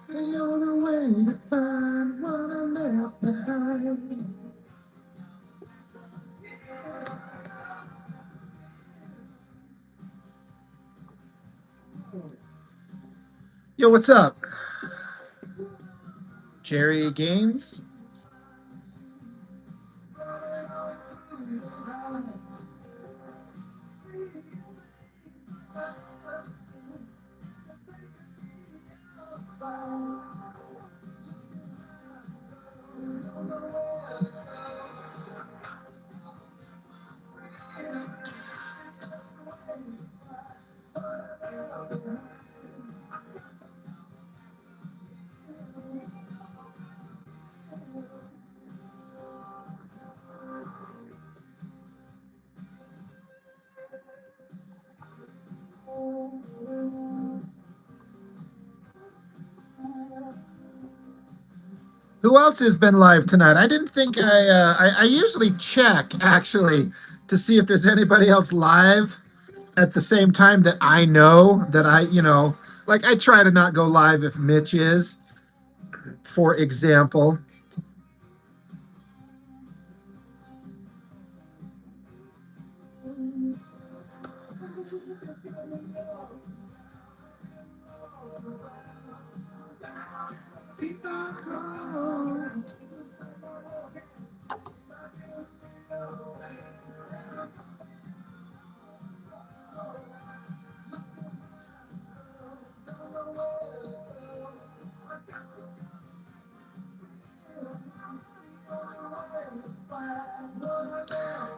The only way to find what I left behind. Yo, what's up? Jerry Gaines? Who else has been live tonight? I didn't think I usually check actually to see if there's anybody else live at the same time that I know that like I try to not go live if Mitch is, for example.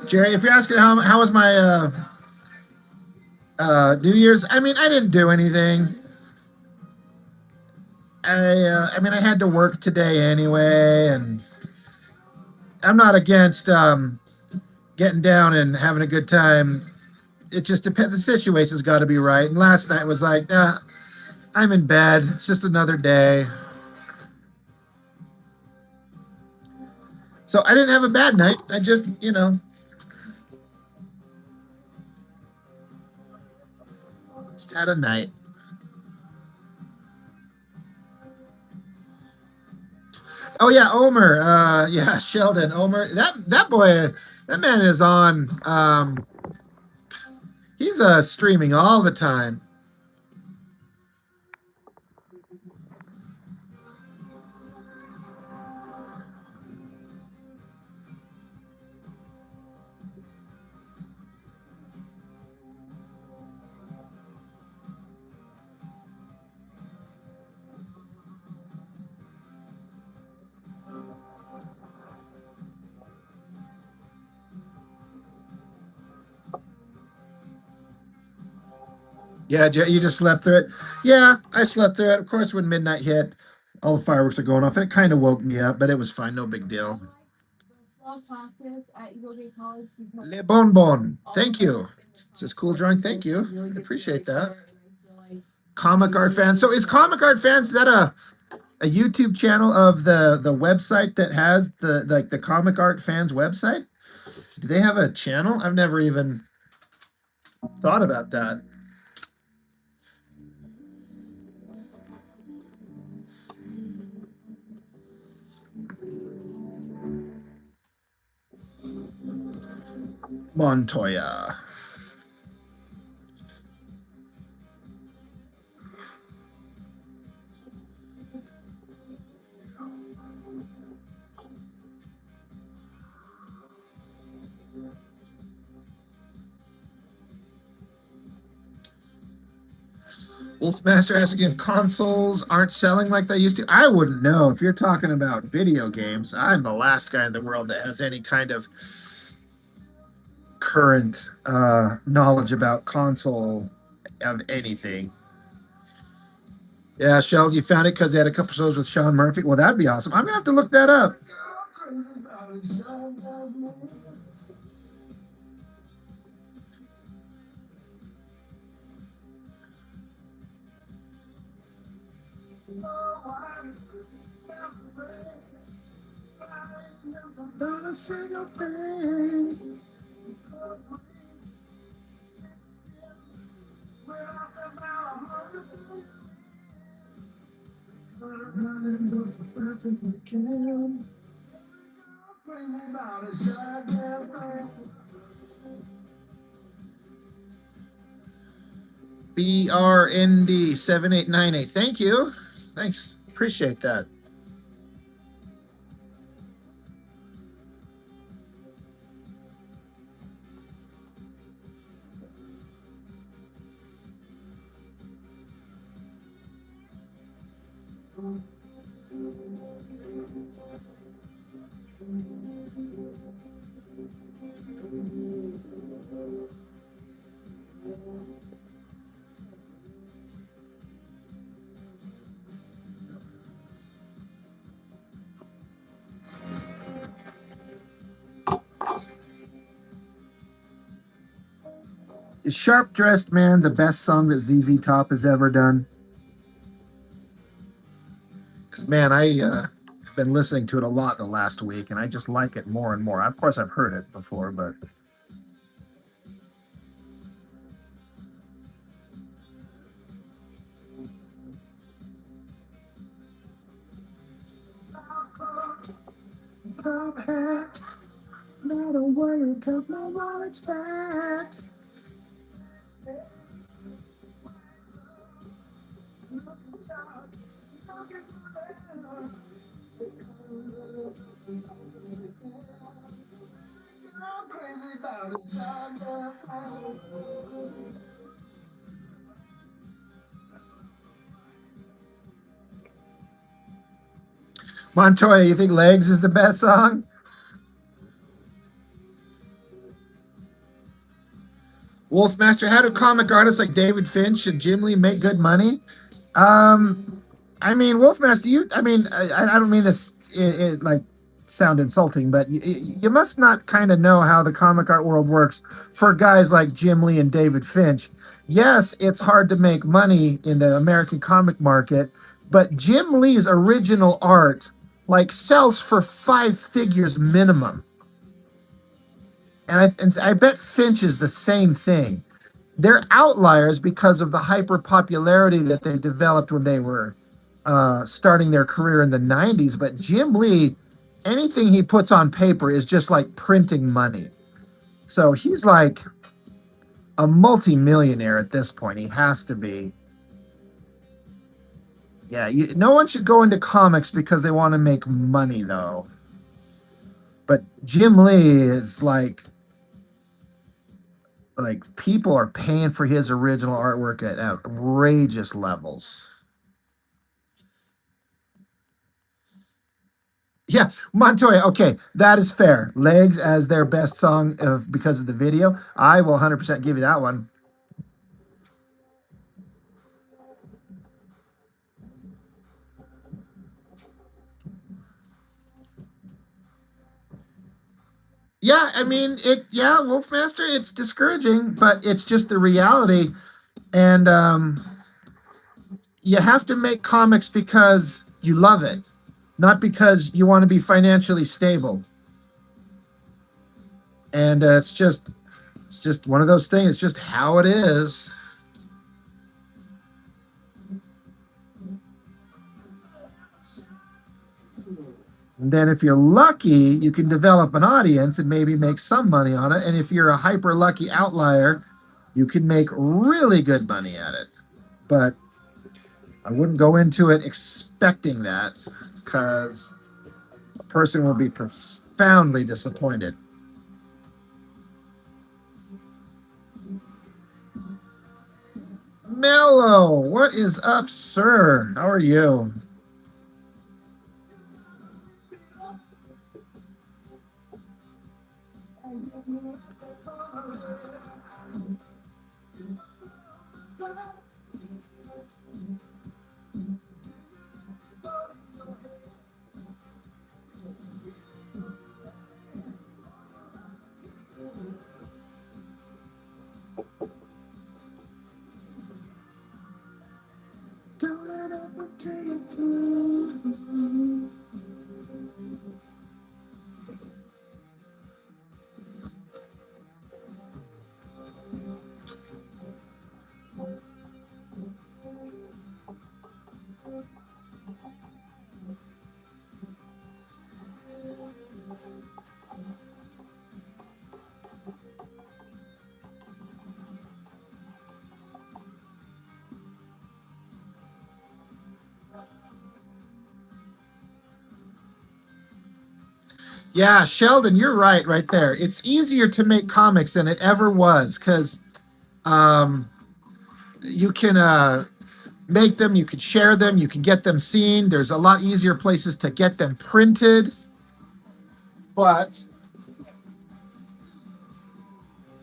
Jerry, if you're asking how was my New Year's, I mean I didn't do anything. I mean I had to work today anyway, and I'm not against getting down and having a good time. It just depends. The situation's got to be right. And last night was like, I'm in bed. It's just another day. So I didn't have a bad night. I just, just had a night. Oh yeah, Omer. Yeah, Sheldon. Omer. That boy. That man is on. He's streaming all the time. Yeah, you just slept through it. Yeah, I slept through it. Of course, when midnight hit, all the fireworks are going off, and it kind of woke me up, but it was fine. No big deal. Le Bonbon. Thank you. It's just cool drawing. Thank you. I appreciate that. Comic Art Fans. So is Comic Art Fans, is that a YouTube channel of the website that has the Comic Art Fans website? Do they have a channel? I've never even thought about that. Montoya. Wolfmaster asking if consoles aren't selling like they used to. I wouldn't know. If you're talking about video games, I'm the last guy in the world that has any kind of current knowledge about console of anything. Yeah, Shell, you found it because they had a couple shows with Sean Murphy. Well, that'd be awesome. I'm gonna have to look that up. Not a single thing. Running goes as fast as we can. BRND7898. Thank you. Thanks. Appreciate that. Is Sharp Dressed Man the best song that ZZ Top has ever done? Because, man, have been listening to it a lot the last week, and I just like it more and more. Of course, I've heard it before, but. Top hat, not a worry, cause my wallet's fat. Montoya, you think Legs is the best song? Wolfmaster, how do comic artists like David Finch and Jim Lee make good money? I mean, Wolfmaster, I don't mean this like sound insulting, but you must not kind of know how the comic art world works for guys like Jim Lee and David Finch. Yes, it's hard to make money in the American comic market, but Jim Lee's original art like sells for 5 figures minimum. And I bet Finch is the same thing. They're outliers because of the hyper popularity that they developed when they were starting their career in the 90s. But Jim Lee, anything he puts on paper is just like printing money. So he's like a multimillionaire at this point. He has to be. Yeah, no one should go into comics because they want to make money, though. But Jim Lee is like people are paying for his original artwork at outrageous levels. Yeah, Montoya. Okay, that is fair. Legs as their best song because of the video. I will 100% give you that one. Yeah, I mean it. Yeah, Wolfmaster. It's discouraging, but it's just the reality, and you have to make comics because you love it, not because you want to be financially stable. And it's just one of those things. It's just how it is. And then if you're lucky, you can develop an audience and maybe make some money on it. And if you're a hyper lucky outlier, you can make really good money at it. But I wouldn't go into it expecting that because a person will be profoundly disappointed. Mello, what is up, sir? How are you? Yeah, Sheldon, you're right there. It's easier to make comics than it ever was because um, you can make them, you can share them, you can get them seen. There's a lot easier places to get them printed. But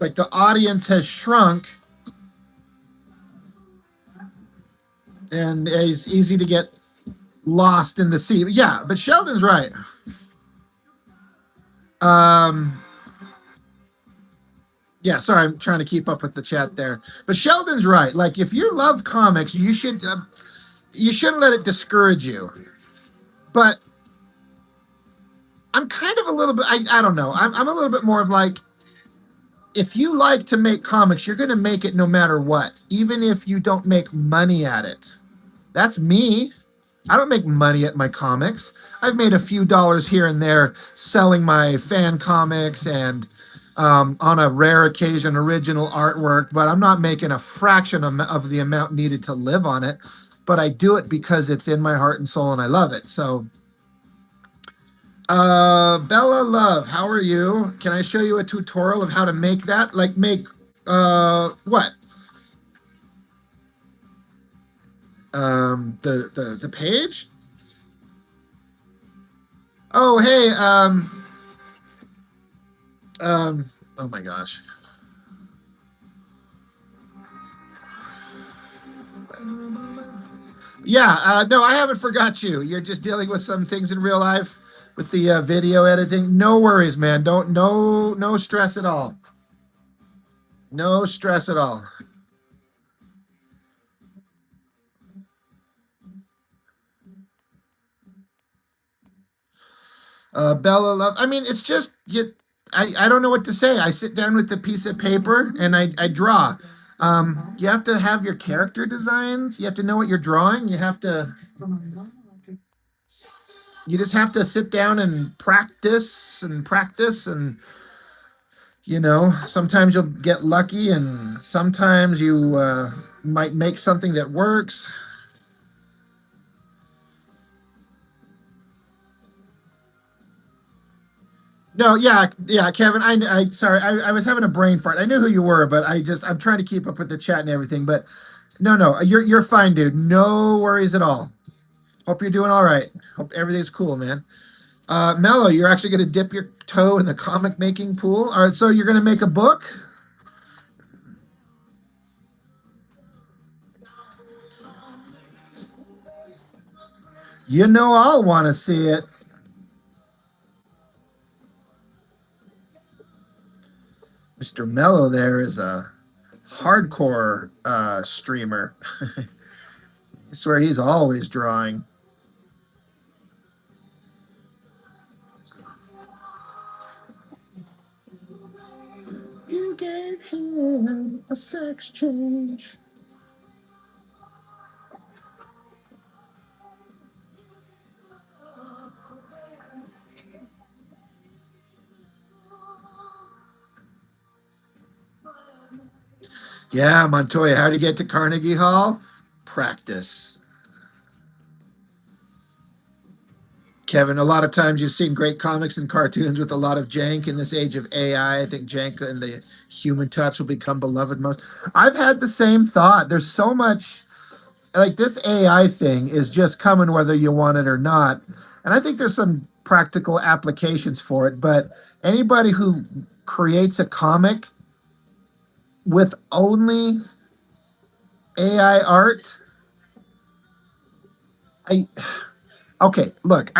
like the audience has shrunk and it's easy to get lost in the sea. Yeah, but Sheldon's right. Um, yeah, sorry, I'm trying to keep up with the chat there. But Sheldon's right. Like, if you love comics, you shouldn't let it discourage you. But I'm kind of a little bit. I don't know. I'm a little bit more of like, if you like to make comics, you're going to make it no matter what, even if you don't make money at it. That's me. I don't make money at my comics. I've made a few dollars here and there selling my fan comics and on a rare occasion original artwork, but I'm not making a fraction of the amount needed to live on it. But I do it because it's in my heart and soul and I love it. So, Bella Love, how are you? Can I show you a tutorial of how to make that? Like make what? The page? Oh, hey, oh my gosh. Yeah, no, I haven't forgot you. You're just dealing with some things in real life with the video editing. No worries, man. No stress at all. No stress at all. Bella Love. I mean, it's just you. I don't know what to say. I sit down with the piece of paper and I draw. You have to have your character designs. You have to know what you're drawing. You just have to sit down and practice and sometimes you'll get lucky and sometimes you might make something that works. No, yeah, Kevin. I sorry, I was having a brain fart. I knew who you were, but I'm trying to keep up with the chat and everything. But no, you're fine, dude. No worries at all. Hope you're doing all right. Hope everything's cool, man. Mello, you're actually going to dip your toe in the comic making pool. All right, so you're going to make a book. I'll want to see it. Mr. Mello there is a hardcore streamer. I swear he's always drawing. You gave him a sex change. Yeah, Montoya, how to get to Carnegie Hall? Practice. Kevin, a lot of times you've seen great comics and cartoons with a lot of jank in this age of AI. I think jank and the human touch will become beloved most. I've had the same thought. There's so much, like this AI thing is just coming whether you want it or not. And I think there's some practical applications for it, but anybody who creates a comic with only AI art, okay, look,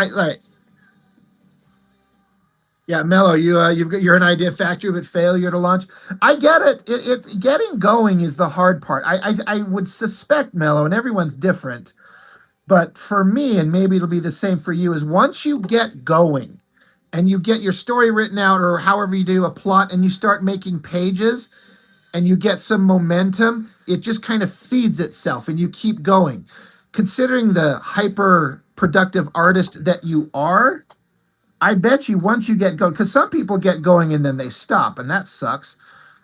yeah, Mello, you're an idea factory, but failure to launch. I get it. It's getting going is the hard part. I would suspect, Mello, and everyone's different, But for me, and maybe it'll be the same for you, is once you get going and you get your story written out or however you do a plot and you start making pages and you get some momentum, it just kind of feeds itself and you keep going. Considering the hyper productive artist that you are, I bet you once you get going, because some people get going and then they stop, and that sucks.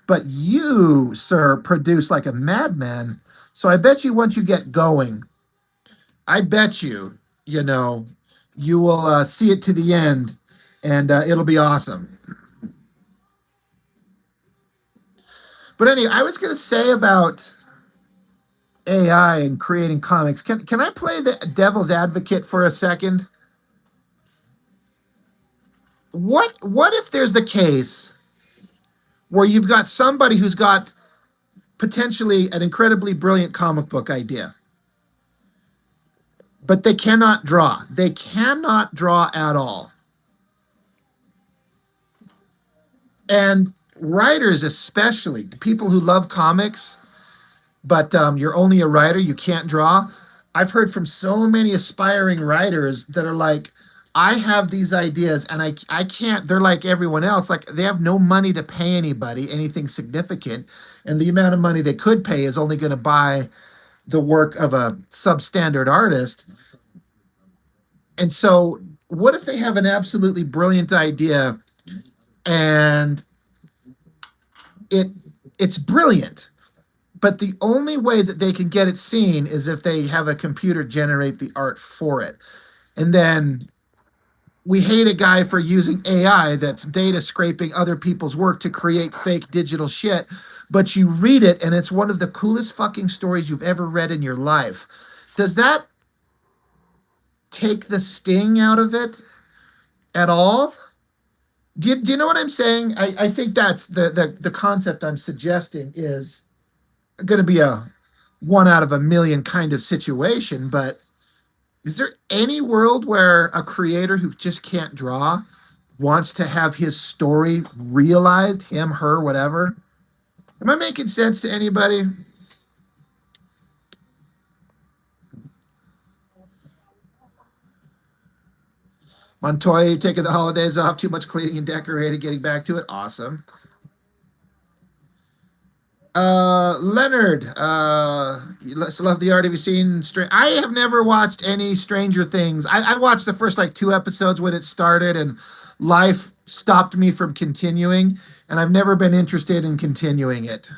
But you, sir, produce like a madman. So I bet you once you get going, I bet you, you know, you will see it to the end, and it'll be awesome. But anyway, I was going to say about AI and creating comics. Can I play the devil's advocate for a second? What if there's the case where you've got somebody who's got potentially an incredibly brilliant comic book idea, but they cannot draw. They cannot draw at all. And writers, especially people who love comics, but you're only a writer, you can't draw. I've heard from so many aspiring writers that are like, I have these ideas and I can't, they're like everyone else, like they have no money to pay anybody anything significant. And the amount of money they could pay is only going to buy the work of a substandard artist. And so, what if they have an absolutely brilliant idea and it it's brilliant, but the only way that they can get it seen is if they have a computer generate the art for it. And then we hate a guy for using AI that's data scraping other people's work to create fake digital shit, but you read it and it's one of the coolest fucking stories you've ever read in your life. Does that take the sting out of it at all? Do you know what I'm saying? I think that's the concept I'm suggesting is going to be a one out of a million kind of situation, but is there any world where a creator who just can't draw wants to have his story realized, him, her, whatever? Am I making sense to anybody? Montoya, you taking the holidays off, too much cleaning and decorating, getting back to it. Awesome. Leonard, let's love the art. Have you seen I have never watched any Stranger Things. I watched the first like two episodes when it started, and life stopped me from continuing, and I've never been interested in continuing it.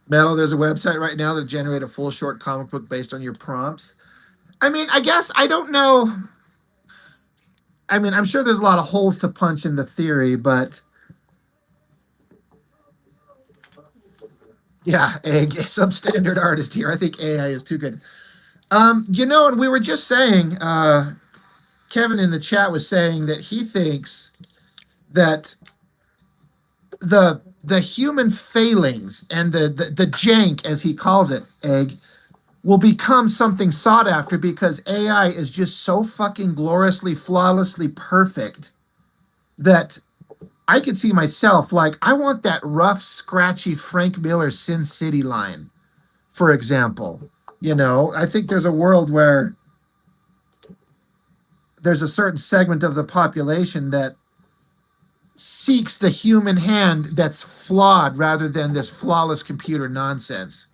Metal, there's a website right now that generate a full short comic book based on your prompts. I mean, I guess I don't know. I mean, I'm sure there's a lot of holes to punch in the theory, but yeah, a substandard artist here. I think AI is too good. And we were just saying, Kevin in the chat was saying that he thinks that the human failings and the jank, as he calls it, egg, will become something sought after because AI is just so fucking gloriously, flawlessly perfect that I could see myself like, I want that rough, scratchy Frank Miller Sin City line, for example. I think there's a world where there's a certain segment of the population that seeks the human hand that's flawed rather than this flawless computer nonsense.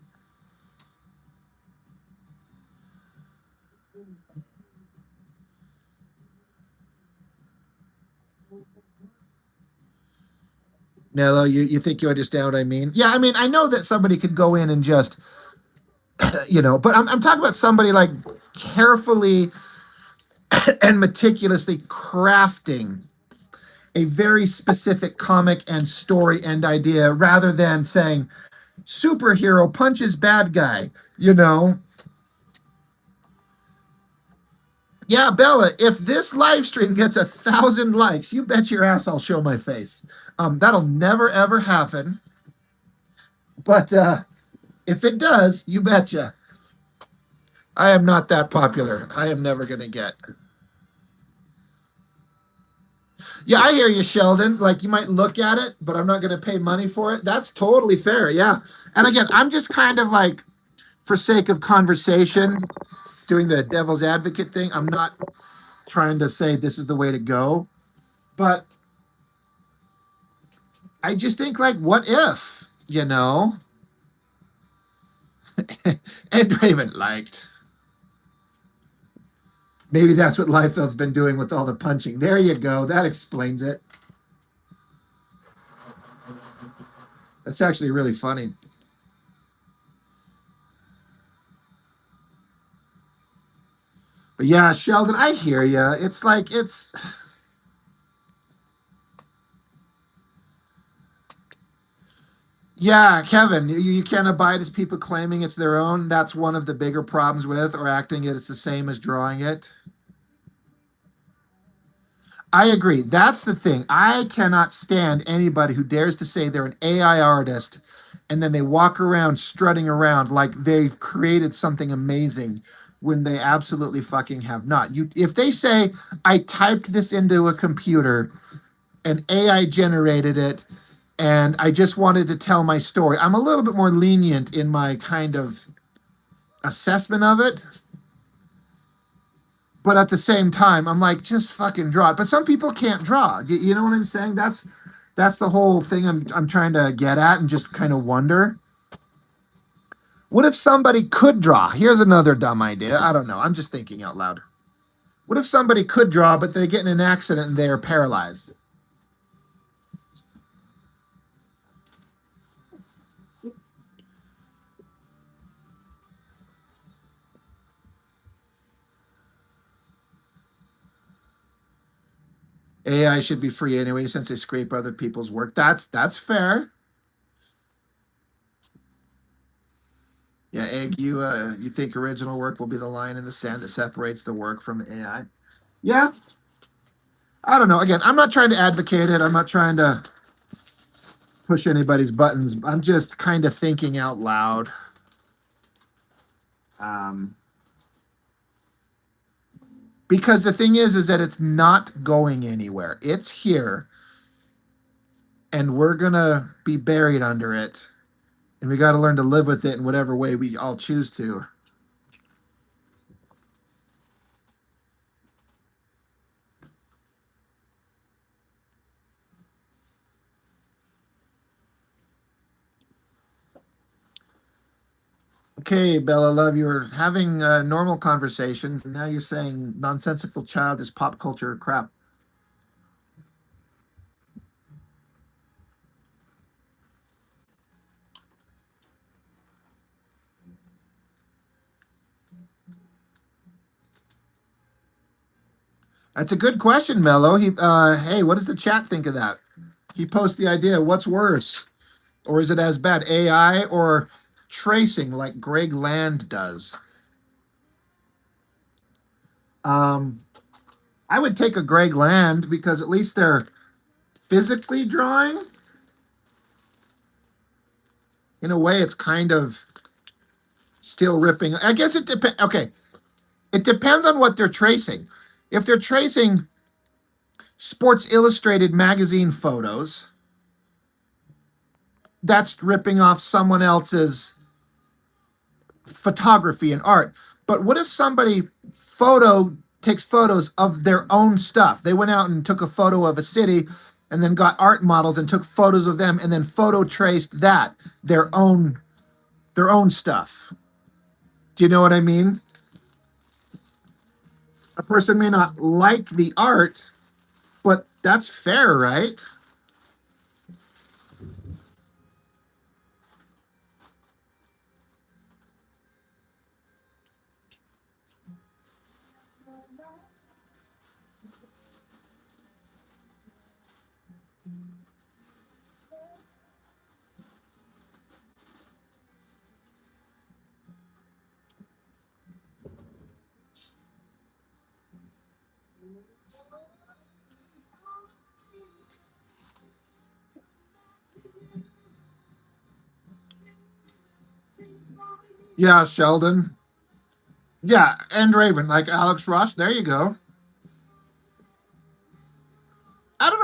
Nello, you think you understand what I mean? Yeah, I mean, I know that somebody could go in and just, but I'm talking about somebody like carefully and meticulously crafting a very specific comic and story and idea rather than saying, superhero punches bad guy, Yeah, Bella, if this live stream gets 1,000 likes, you bet your ass I'll show my face. That'll never ever happen. But if it does, you betcha. I am not that popular. I am never gonna get. Yeah, I hear you, Sheldon. Like you might look at it, but I'm not going to pay money for it. That's totally fair. Yeah. And again, I'm just kind of like, for sake of conversation, doing the devil's advocate thing. I'm not trying to say this is the way to go, but I just think like, what if, you know? And Raven liked. Maybe that's what Liefeld's been doing with all the punching. There you go. That explains it. That's actually really funny. But yeah, Sheldon, I hear you. It's like it's yeah, Kevin, you can't abide as people claiming it's their own. That's one of the bigger problems with or acting it. It's the same as drawing it. I agree. That's the thing. I cannot stand anybody who dares to say they're an AI artist and then they walk around strutting around like they've created something amazing when they absolutely fucking have not. You if they say I typed this into a computer and AI generated it and I just wanted to tell my story. I'm a little bit more lenient in my kind of assessment of it, but at the same time, I'm like, just fucking draw it. But some people can't draw. You know what I'm saying? That's the whole thing I'm trying to get at, and just kind of wonder. What if somebody could draw? Here's another dumb idea. I don't know. I'm just thinking out loud. What if somebody could draw, but they get in an accident and they're paralyzed? AI should be free anyway, since they scrape other people's work. That's fair. Yeah, Egg, you think original work will be the line in the sand that separates the work from the AI? Yeah, I don't know. Again, I'm not trying to advocate it. I'm not trying to push anybody's buttons. I'm just kind of thinking out loud. Um, because the thing is that it's not going anywhere. It's here, and we're gonna be buried under it, and we got to learn to live with it in whatever way we all choose to. Okay, Bella, love, you were having normal conversations, and now you're saying nonsensical child is pop culture crap. That's a good question, Mello. Hey, what does the chat think of that? He posed the idea. What's worse, or is it as bad, AI or tracing, like Greg Land does? Um, I would take a Greg Land because at least they're physically drawing. In a way, it's kind of still ripping. I guess it depends. Okay, it depends on what they're tracing. If they're tracing Sports Illustrated magazine photos, that's ripping off someone else's photography and art. But what if somebody photo takes photos of their own stuff? They went out and took a photo of a city and then got art models and took photos of them and then photo traced that their own stuff. Do you know what I mean? A person may not like the art, but that's fair, right? Yeah, Sheldon. Yeah, and Raven, like Alex Ross. There you go.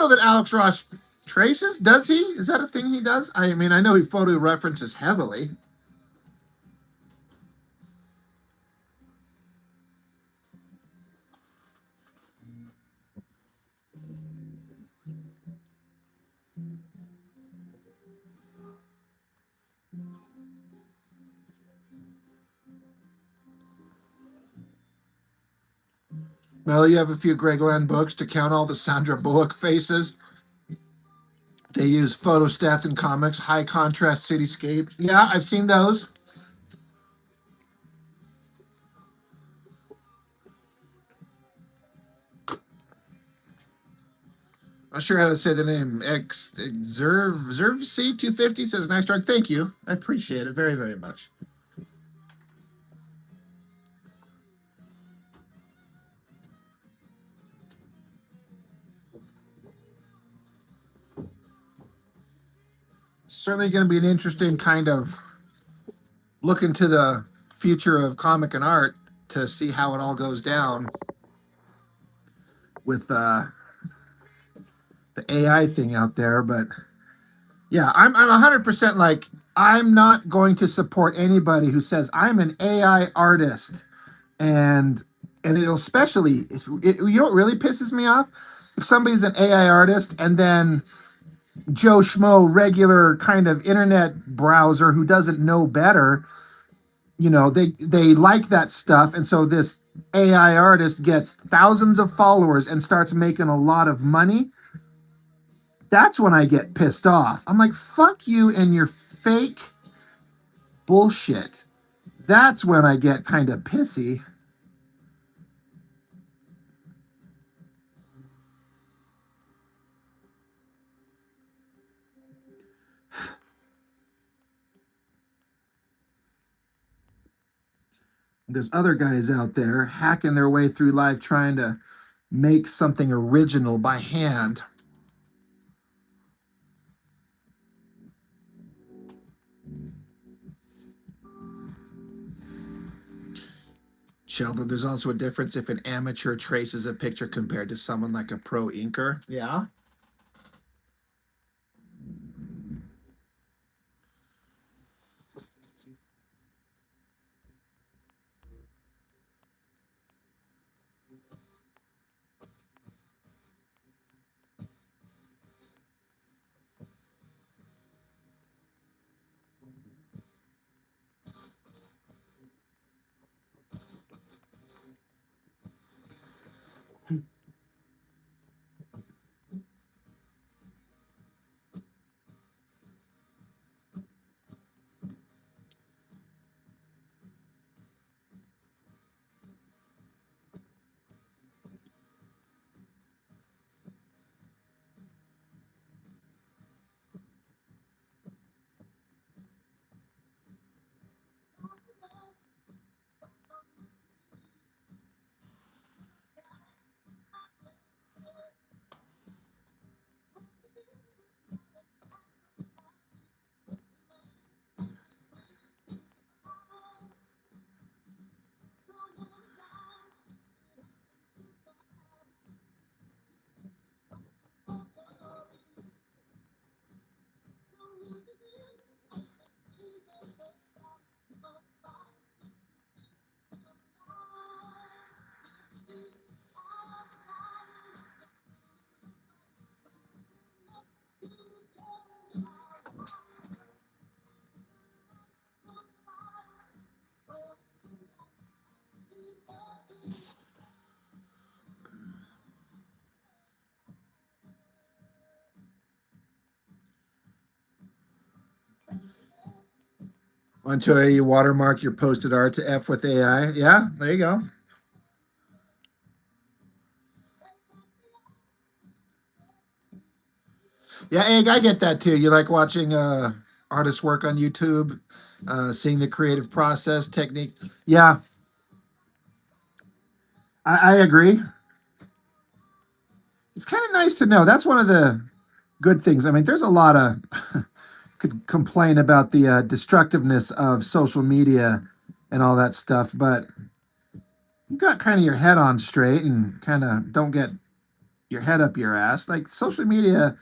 know that Alex Ross traces. Does he? Is that a thing he does? I mean, I know he photo references heavily. Well, you have a few Greg Land books to count all the Sandra Bullock faces. They use photo stats in comics, high contrast cityscapes. Yeah, I've seen those. Not sure how to say the name. Zerv C 250 says nice drug. Thank you. I appreciate it very, very much. Certainly going to be an interesting kind of look into the future of comic and art to see how it all goes down with the AI thing out there. But yeah, I'm 100% like, I'm not going to support anybody who says I'm an AI artist, and it'll especially you know what really pisses me off, if somebody's an AI artist and then Joe Schmo, regular kind of internet browser who doesn't know better, you know, they like that stuff, and so this AI artist gets thousands of followers and starts making a lot of money. That's when I get pissed off. I'm like, fuck you and your fake bullshit. That's when I get kind of pissy. There's other guys out there hacking their way through life trying to make something original by hand. Sheldon, there's also a difference if an amateur traces a picture compared to someone like a pro inker. Yeah. Until you watermark your posted art to F with AI. Yeah, there you go. Yeah, Egg, I get that too. You like watching artists work on YouTube, seeing the creative process, technique. Yeah, I agree. It's kind of nice to know. That's one of the good things. I mean, there's a lot of could complain about the destructiveness of social media and all that stuff, but you got kind of your head on straight and kind of don't get your head up your ass. Like social media,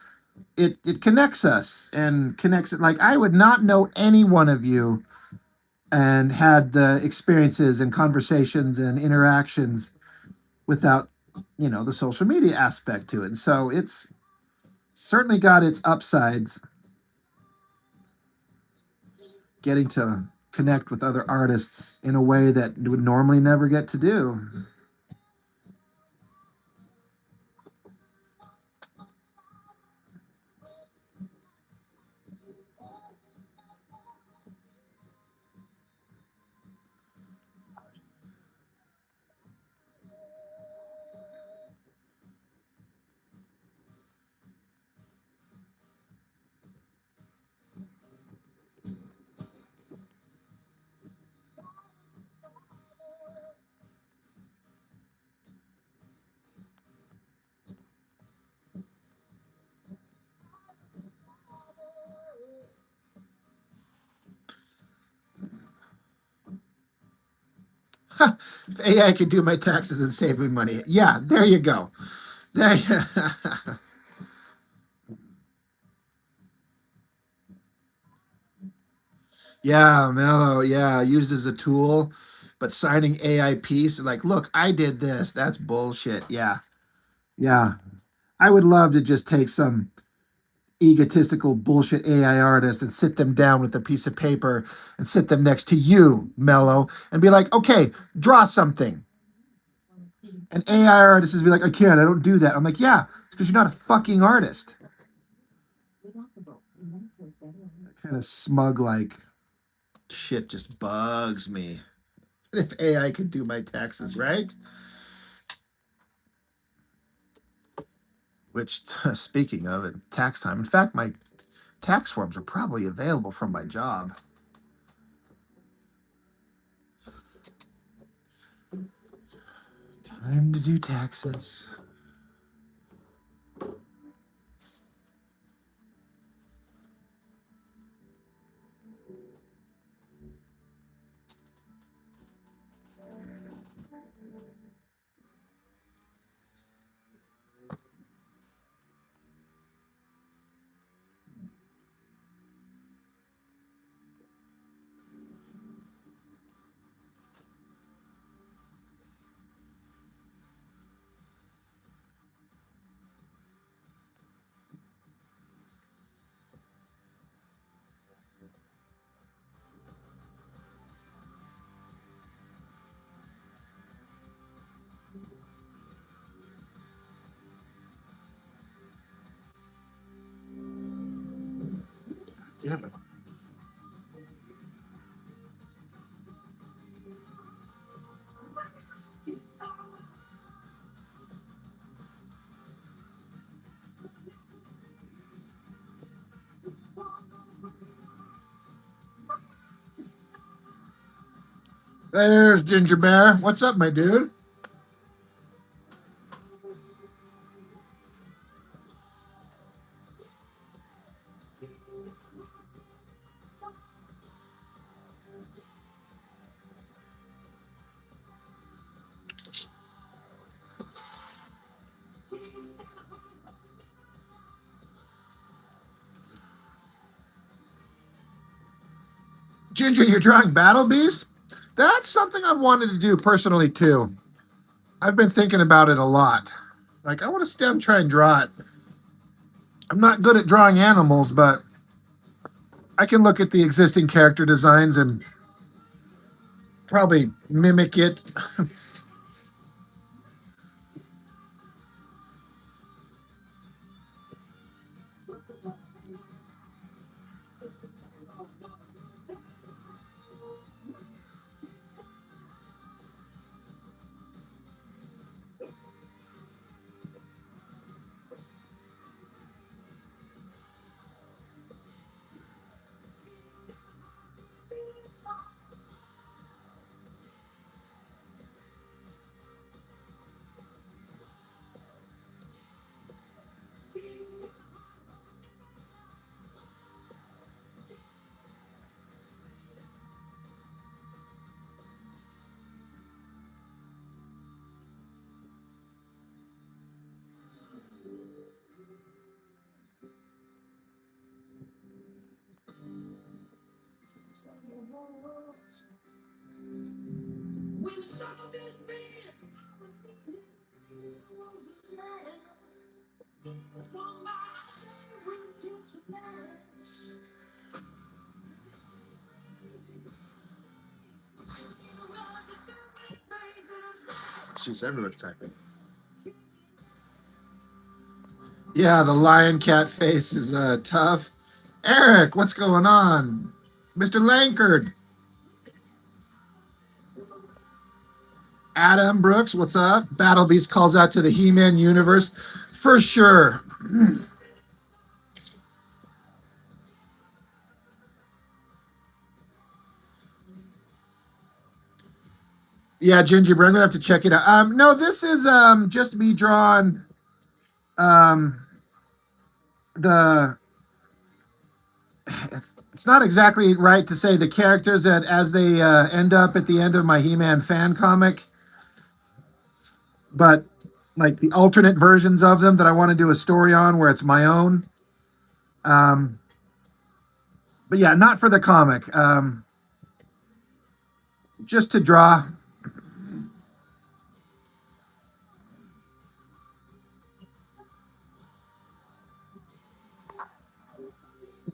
it connects us and connects it. Like I would not know any one of you and had the experiences and conversations and interactions without, the social media aspect to it. And so it's certainly got its upsides, getting to connect with other artists in a way that you would normally never get to do. If AI could do my taxes and save me money. Yeah, there you go. There you Yeah, Mellow. Yeah, used as a tool, but signing AI piece, like, look, I did this. That's bullshit. Yeah. Yeah. I would love to just take some egotistical bullshit AI artist and sit them down with a piece of paper and sit them next to you, Mellow, and be like, okay, draw something. And AI artist is be like, I can't, I don't do that. I'm like, yeah, because you're not a fucking artist. Kind of smug, like, shit just bugs me. If AI could do my taxes, right? Which, speaking of it, tax time. In fact, my tax forms are probably available from my job. Time to do taxes. Yeah. There's Ginger Bear. What's up, my dude? Ginger, you're drawing Battle Beast? That's something I've wanted to do personally too. I've been thinking about it a lot. Like, I want to sit down and try and draw it. I'm not good at drawing animals, but I can look at the existing character designs and probably mimic it. She's everywhere typing. Yeah, the lion cat face is tough. Eric, what's going on? Mr. Lankard. Adam Brooks, what's up? Battle Beast calls out to the He-Man universe. For sure. Yeah, Gingerbread, I'm gonna have to check it out. No, this is just me drawing the it's not exactly right to say the characters that as they end up at the end of my He-Man fan comic, but like the alternate versions of them that I want to do a story on where it's my own. But yeah, not for the comic. Just to draw.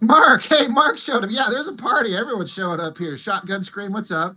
Mark, hey, Mark showed up. Yeah, there's a party. Everyone's showing up here. Shotgun Scream, what's up?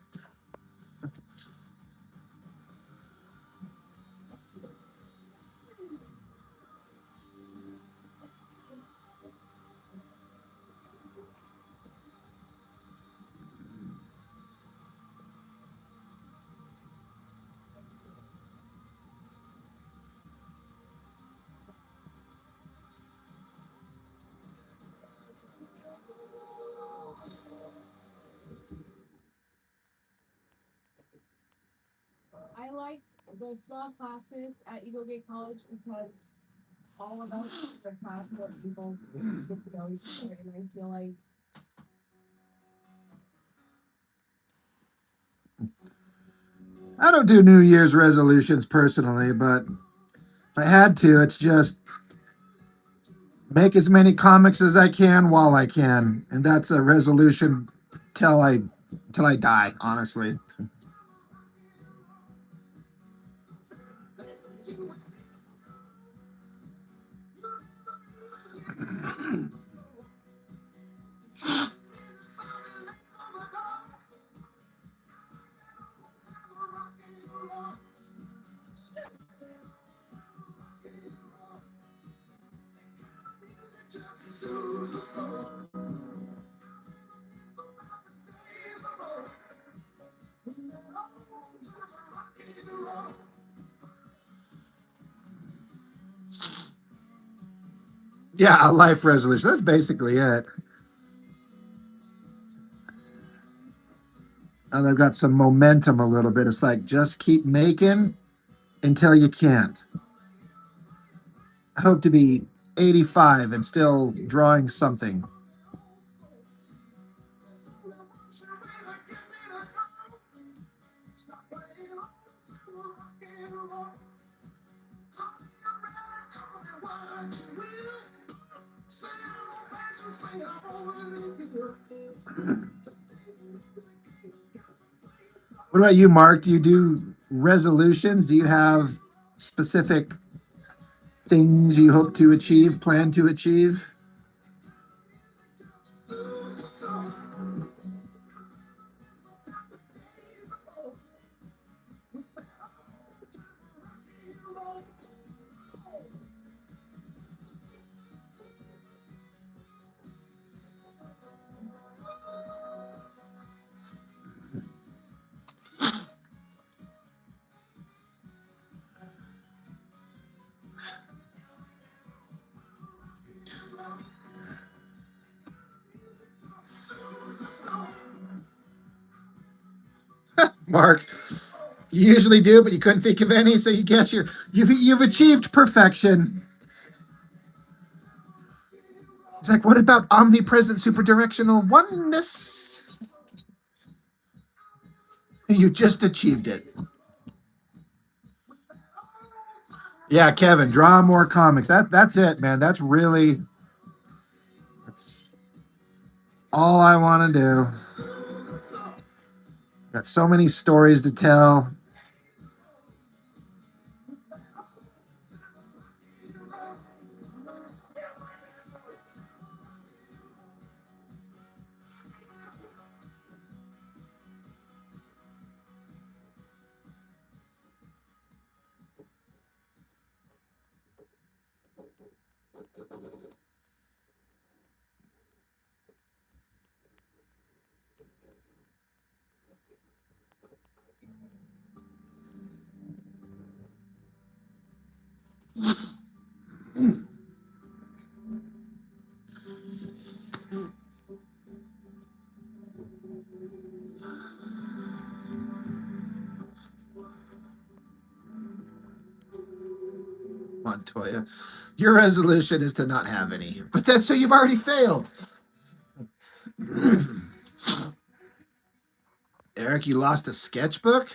I liked the small classes at Eagle Gate College because all of us the class were people get to know each other, and I feel like I don't do New Year's resolutions personally, but if I had to, it's just make as many comics as I can while I can, and that's a resolution till I die. Honestly. Yeah, a life resolution. That's basically it. And I've got some momentum a little bit. It's like just keep making until you can't. I hope to be 85 and still drawing something. What about you, Mark? Do you do resolutions? Do you have specific things you hope to achieve, plan to achieve? Mark, you usually do, but you couldn't think of any, so you guess you've achieved perfection. It's like, what about omnipresent super directional oneness? You just achieved it. Yeah, Kevin, draw more comics. That's it, man. That's all I want to do. Got so many stories to tell. Montoya, your resolution is to not have any, but that's so you've already failed. Eric, you lost a sketchbook?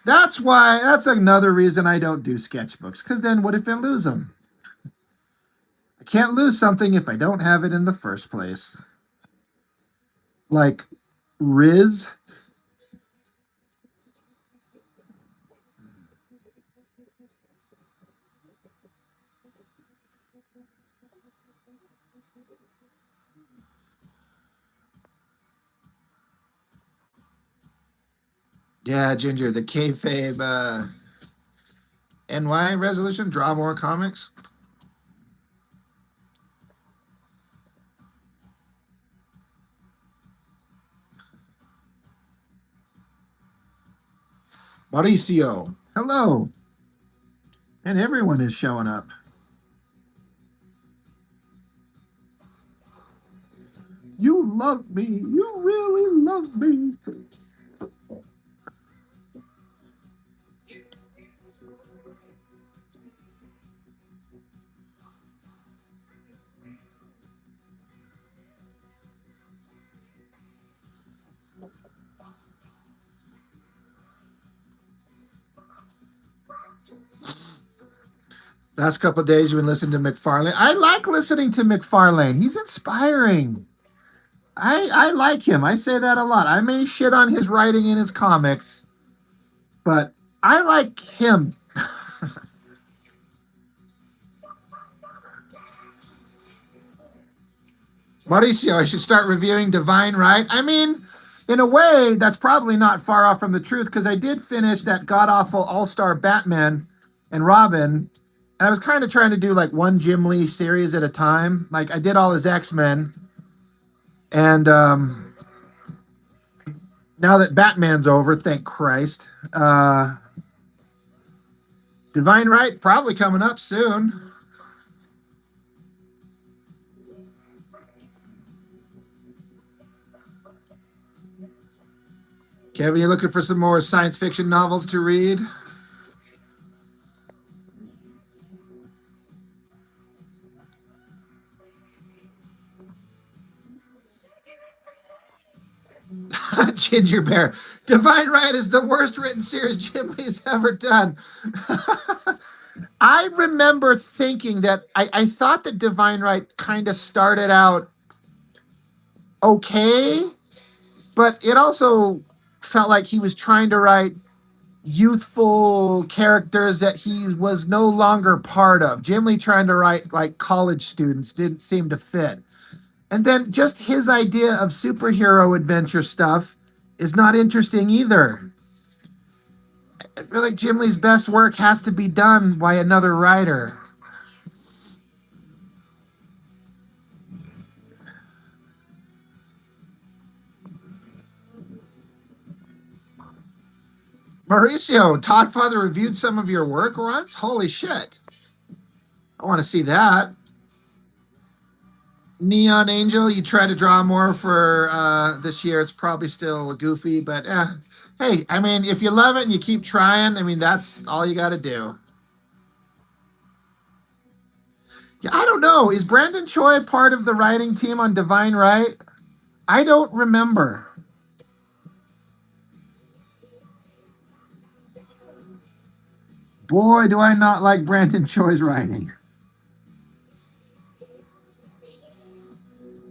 That's why, that's another reason I don't do sketchbooks, because then what if I lose them? I can't lose something if I don't have it in the first place. Like Riz. Yeah, Ginger, the kayfabe NY resolution, draw more comics. Mauricio, hello. And everyone is showing up. You love me. You really love me. Last couple of days, you've been listening to McFarlane. I like listening to McFarlane. He's inspiring. I like him. I say that a lot. I may shit on his writing in his comics, but I like him. Mauricio, I should start reviewing Divine Right. I mean, in a way, that's probably not far off from the truth because I did finish that god awful All Star Batman and Robin. And I was kind of trying to do like one Jim Lee series at a time. Like I did all his X Men. And now that Batman's over, thank Christ. Divine Right probably coming up soon. Kevin, you're looking for some more science fiction novels to read? Ginger Bear. Divine Right is the worst written series Jim Lee's ever done. I remember thinking that I thought that Divine Right kind of started out okay, but it also felt like he was trying to write youthful characters that he was no longer part of. Jim Lee trying to write like college students didn't seem to fit. And then just his idea of superhero adventure stuff is not interesting either. I feel like Jim Lee's best work has to be done by another writer. Mauricio, Todd Father reviewed some of your work once? Holy shit. I want to see that. Neon Angel, you try to draw more for this year. It's probably still goofy, but hey, I mean, if you love it and you keep trying, I mean, that's all you got to do. Yeah, I don't know. Is Brandon Choi part of the writing team on Divine Right? I don't remember. Boy, do I not like Brandon Choi's writing.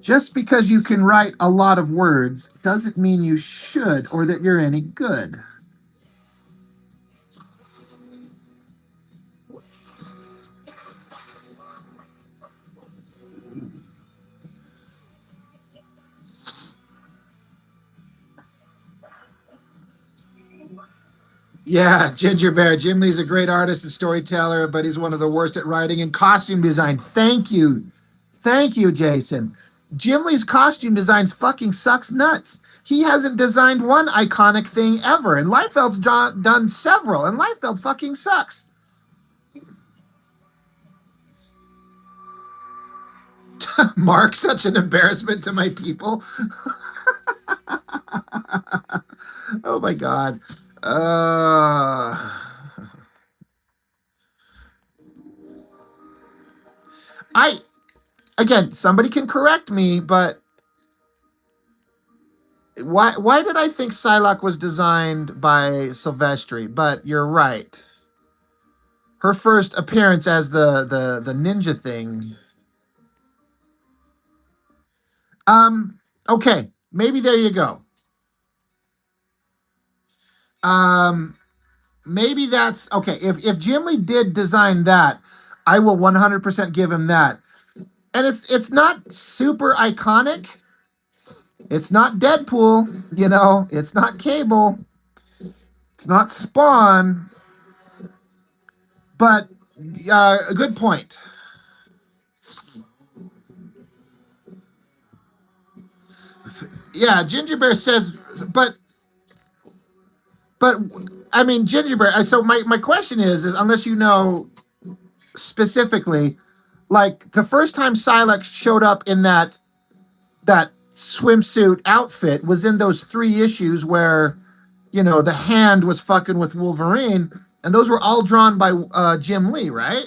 Just because you can write a lot of words doesn't mean you should or that you're any good. Yeah, Ginger Bear. Jim Lee's a great artist and storyteller, but he's one of the worst at writing and costume design. Thank you. Thank you, Jason. Jim Lee's costume designs fucking sucks nuts. He hasn't designed one iconic thing ever, and Liefeld's done several, and Liefeld fucking sucks. Mark, such an embarrassment to my people. Oh my God. I again, somebody can correct me, but why did I think Psylocke was designed by Silvestri? But you're right. Her first appearance as the ninja thing. Okay, maybe there you go. Maybe that's okay. If Jim Lee did design that, I will 100% give him that. And it's not super iconic. It's not Deadpool, you know, it's not Cable, it's not Spawn, but a good point. Yeah, Ginger Bear says, but I mean Ginger Bear. So my question is unless you know specifically, like the first time Psylocke showed up in that swimsuit outfit was in those 3 issues where, you know, the Hand was fucking with Wolverine, and those were all drawn by Jim Lee, right?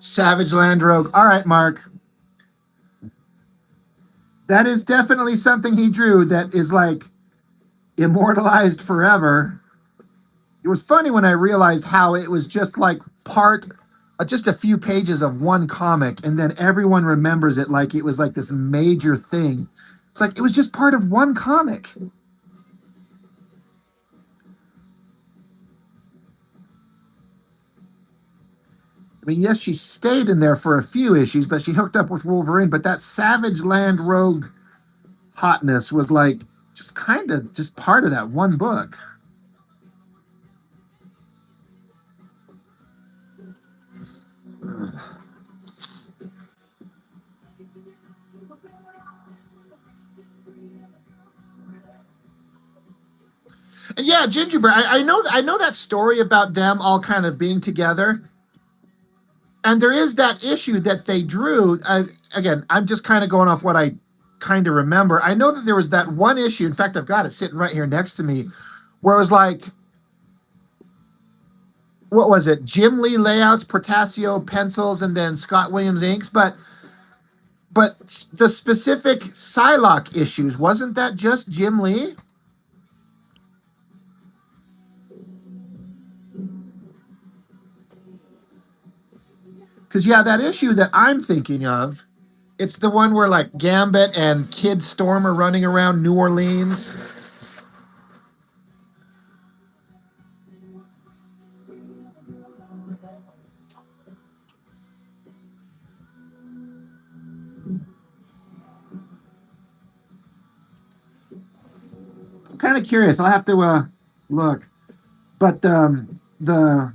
Savage Land Rogue. All right, Mark. That is definitely something he drew that is like immortalized forever. It was funny when I realized how it was just like just a few pages of one comic, and then everyone remembers it like it was like this major thing. It's like it was just part of one comic. I mean, yes, she stayed in there for a few issues, but she hooked up with Wolverine. But that Savage Land Rogue hotness was like just kind of just part of that one book. And yeah, Ginger Bear. I know that story about them all kind of being together. And there is that issue that they drew. Again, I'm just kind of going off what I kind of remember. I know that there was that one issue. In fact, I've got it sitting right here next to me, where it was like, what was it? Jim Lee layouts, Portasio pencils, and then Scott Williams inks. But the specific Psylocke issues, wasn't that just Jim Lee? Because yeah, that issue that I'm thinking of, it's the one where like Gambit and Kid Storm are running around New Orleans. I'm kind of curious. I'll have to look. But the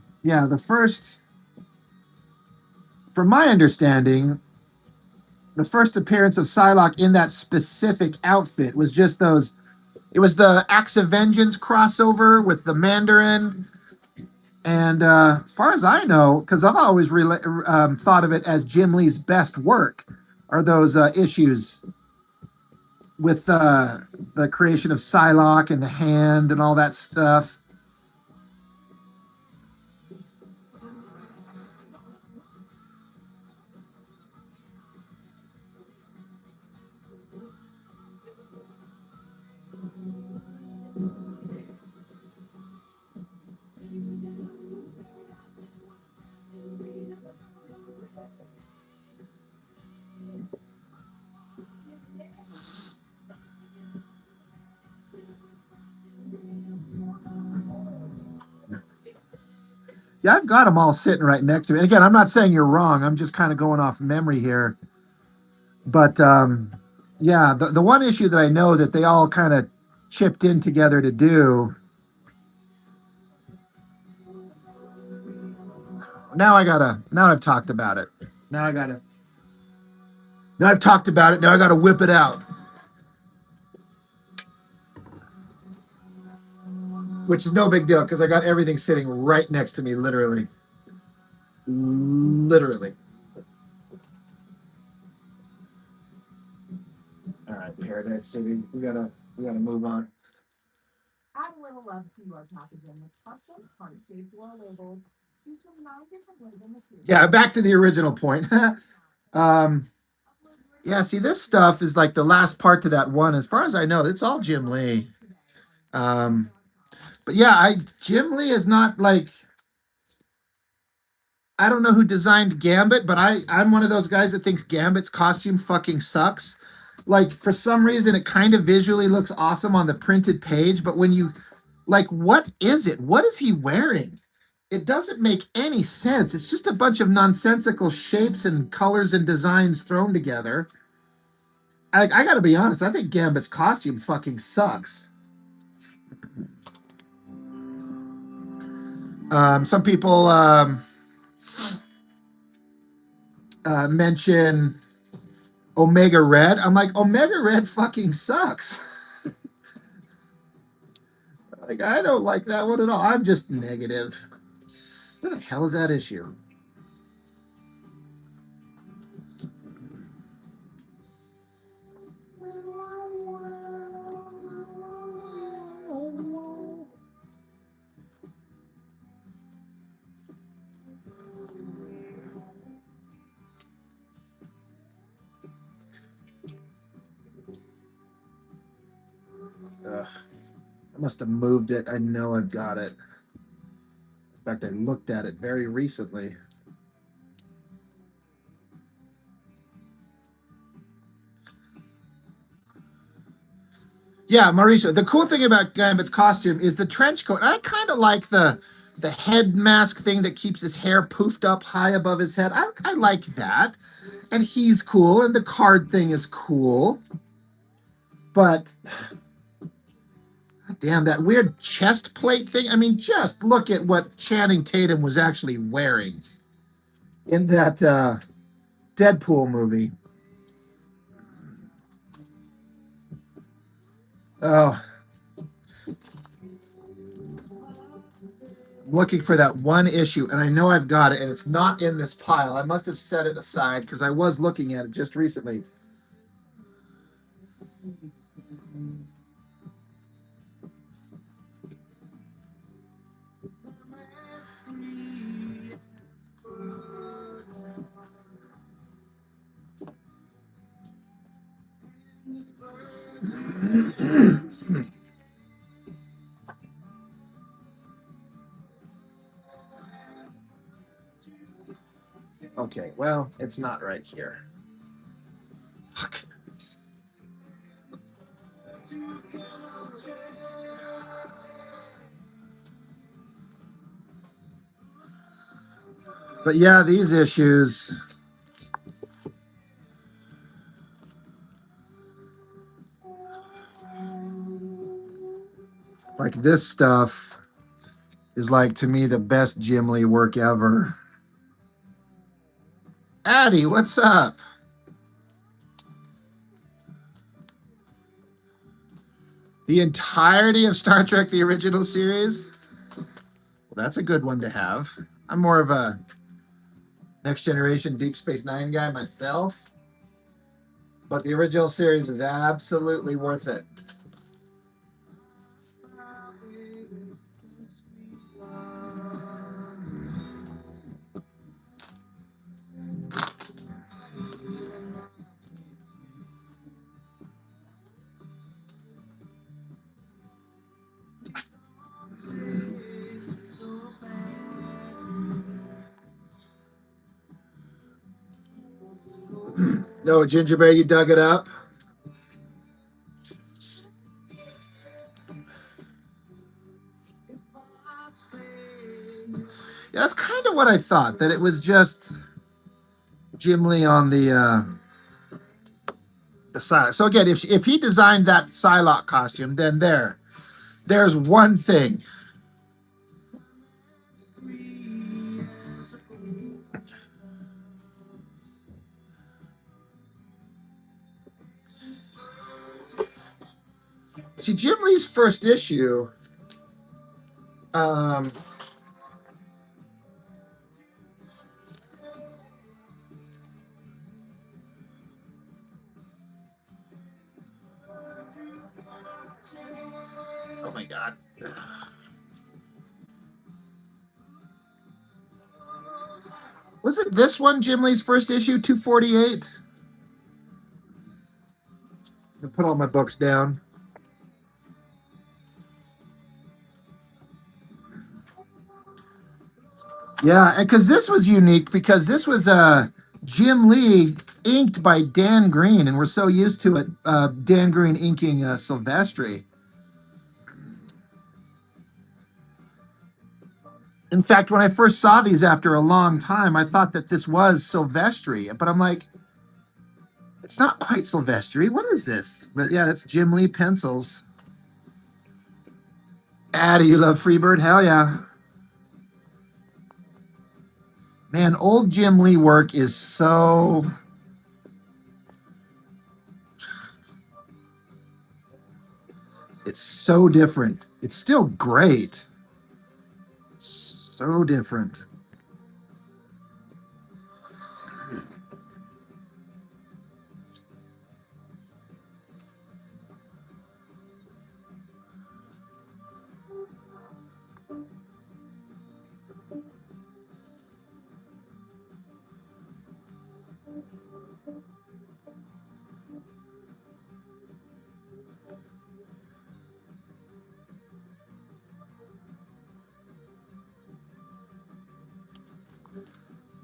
first, from my understanding, the first appearance of Psylocke in that specific outfit was just those. It was the Acts of Vengeance crossover with the Mandarin, and as far as I know, because I've always thought of it as Jim Lee's best work, are those issues with the creation of Psylocke and the Hand and all that stuff. Yeah, I've got them all sitting right next to me. And again, I'm not saying you're wrong. I'm just kind of going off memory here. But yeah, the one issue that I know that they all kind of chipped in together to do. Now I've talked about it. Now I gotta, now I've talked about it. Now I gotta whip it out. Which is no big deal because I got everything sitting right next to me, literally. Literally. All right, Paradise City. We gotta move on. Add a little love to your packaging with custom heart-shaped war labels. Choose from 9 different label materials. Yeah, back to the original point. Yeah, see, this stuff is like the last part to that one. As far as I know, it's all Jim Lee. But yeah, Jim Lee is not like, I don't know who designed Gambit, but I'm one of those guys that thinks Gambit's costume fucking sucks. Like for some reason, it kind of visually looks awesome on the printed page, but when you like, what is it? What is he wearing? It doesn't make any sense. It's just a bunch of nonsensical shapes and colors and designs thrown together. I gotta be honest, I think Gambit's costume fucking sucks. Some people mention Omega Red. I'm like, Omega Red fucking sucks. Like, I don't like that one at all. I'm just negative. What the hell is that issue? Ugh. I must have moved it. I know I've got it. In fact, I looked at it very recently. Yeah, Mauricio. The cool thing about Gambit's costume is the trench coat. I kind of like the head mask thing that keeps his hair poofed up high above his head. I like that. And he's cool, and the card thing is cool. But damn, that weird chest plate thing. I mean, just look at what Channing Tatum was actually wearing in that Deadpool movie. Oh, I'm looking for that one issue, and I know I've got it, and it's not in this pile. I must have set it aside because I was looking at it just recently. Okay, well, it's not right here. Fuck. But yeah, these issues. Like this stuff is like to me the best Jim Lee work ever. Addie, what's up? The entirety of Star Trek, the original series? Well, that's a good one to have. I'm more of a Next Generation Deep Space Nine guy myself, but the original series is absolutely worth it. No, Ginger Bear, you dug it up. Yeah, that's kind of what I thought, that it was just Jim Lee on the side. So again, if he designed that Psylocke costume, then there's one thing. See, Jim Lee's first issue, um, oh my god. Was it this one, Jim Lee's first issue, 248? I put all my books down. Yeah, and because this was unique, because this was Jim Lee inked by Dan Green, and we're so used to it, Dan Green inking Silvestri. In fact, when I first saw these after a long time, I thought that this was Silvestri, but I'm like, it's not quite Silvestri. What is this? But yeah, that's Jim Lee pencils. Addy, you love Freebird? Hell yeah. Man, old Jim Lee work is so. It's so different. It's still great. So different.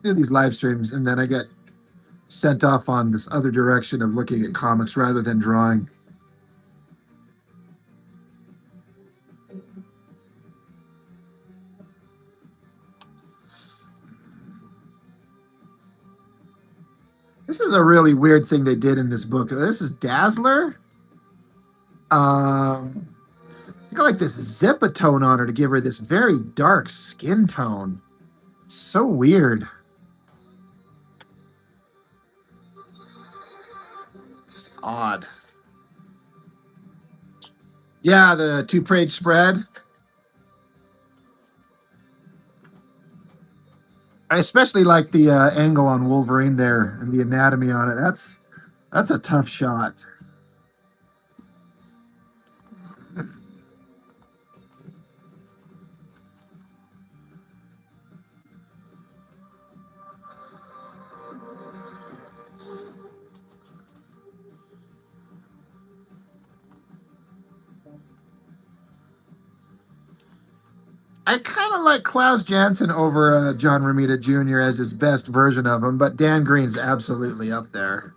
Do these live streams, and then I get sent off on this other direction of looking at comics rather than drawing. This is a really weird thing they did in this book. This is Dazzler. Got like this zipatone on her to give her this very dark skin tone. It's so weird. It's odd. Yeah, the two-page spread. I especially like the angle on Wolverine there and the anatomy on it. That's a tough shot. I kind of like Klaus Janson over John Romita Jr. as his best version of him, but Dan Green's absolutely up there.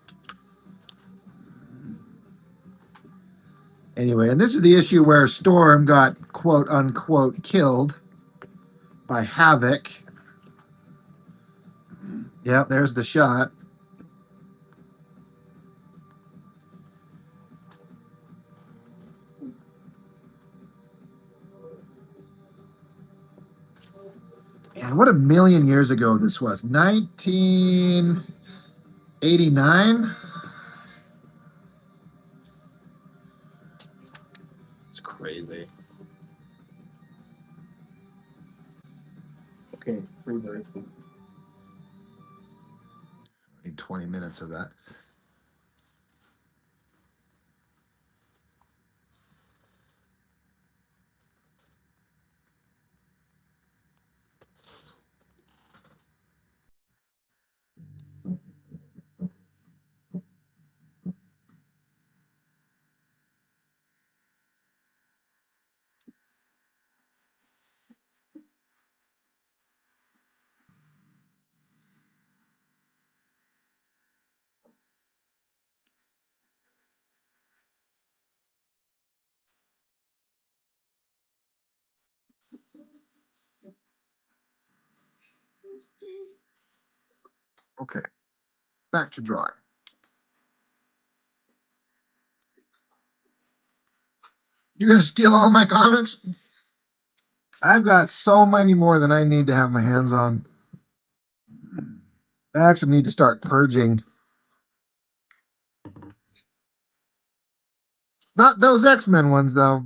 Anyway, and this is the issue where Storm got quote unquote killed by Havoc. Yep, there's the shot. And what a million years ago this was. 1989? It's crazy. Okay, Freebird. Need 20 minutes of that. Okay, back to drawing. You're gonna steal all my comics? I've got so many more than I need to have my hands on. I actually need to start purging. Not those X-Men ones, though.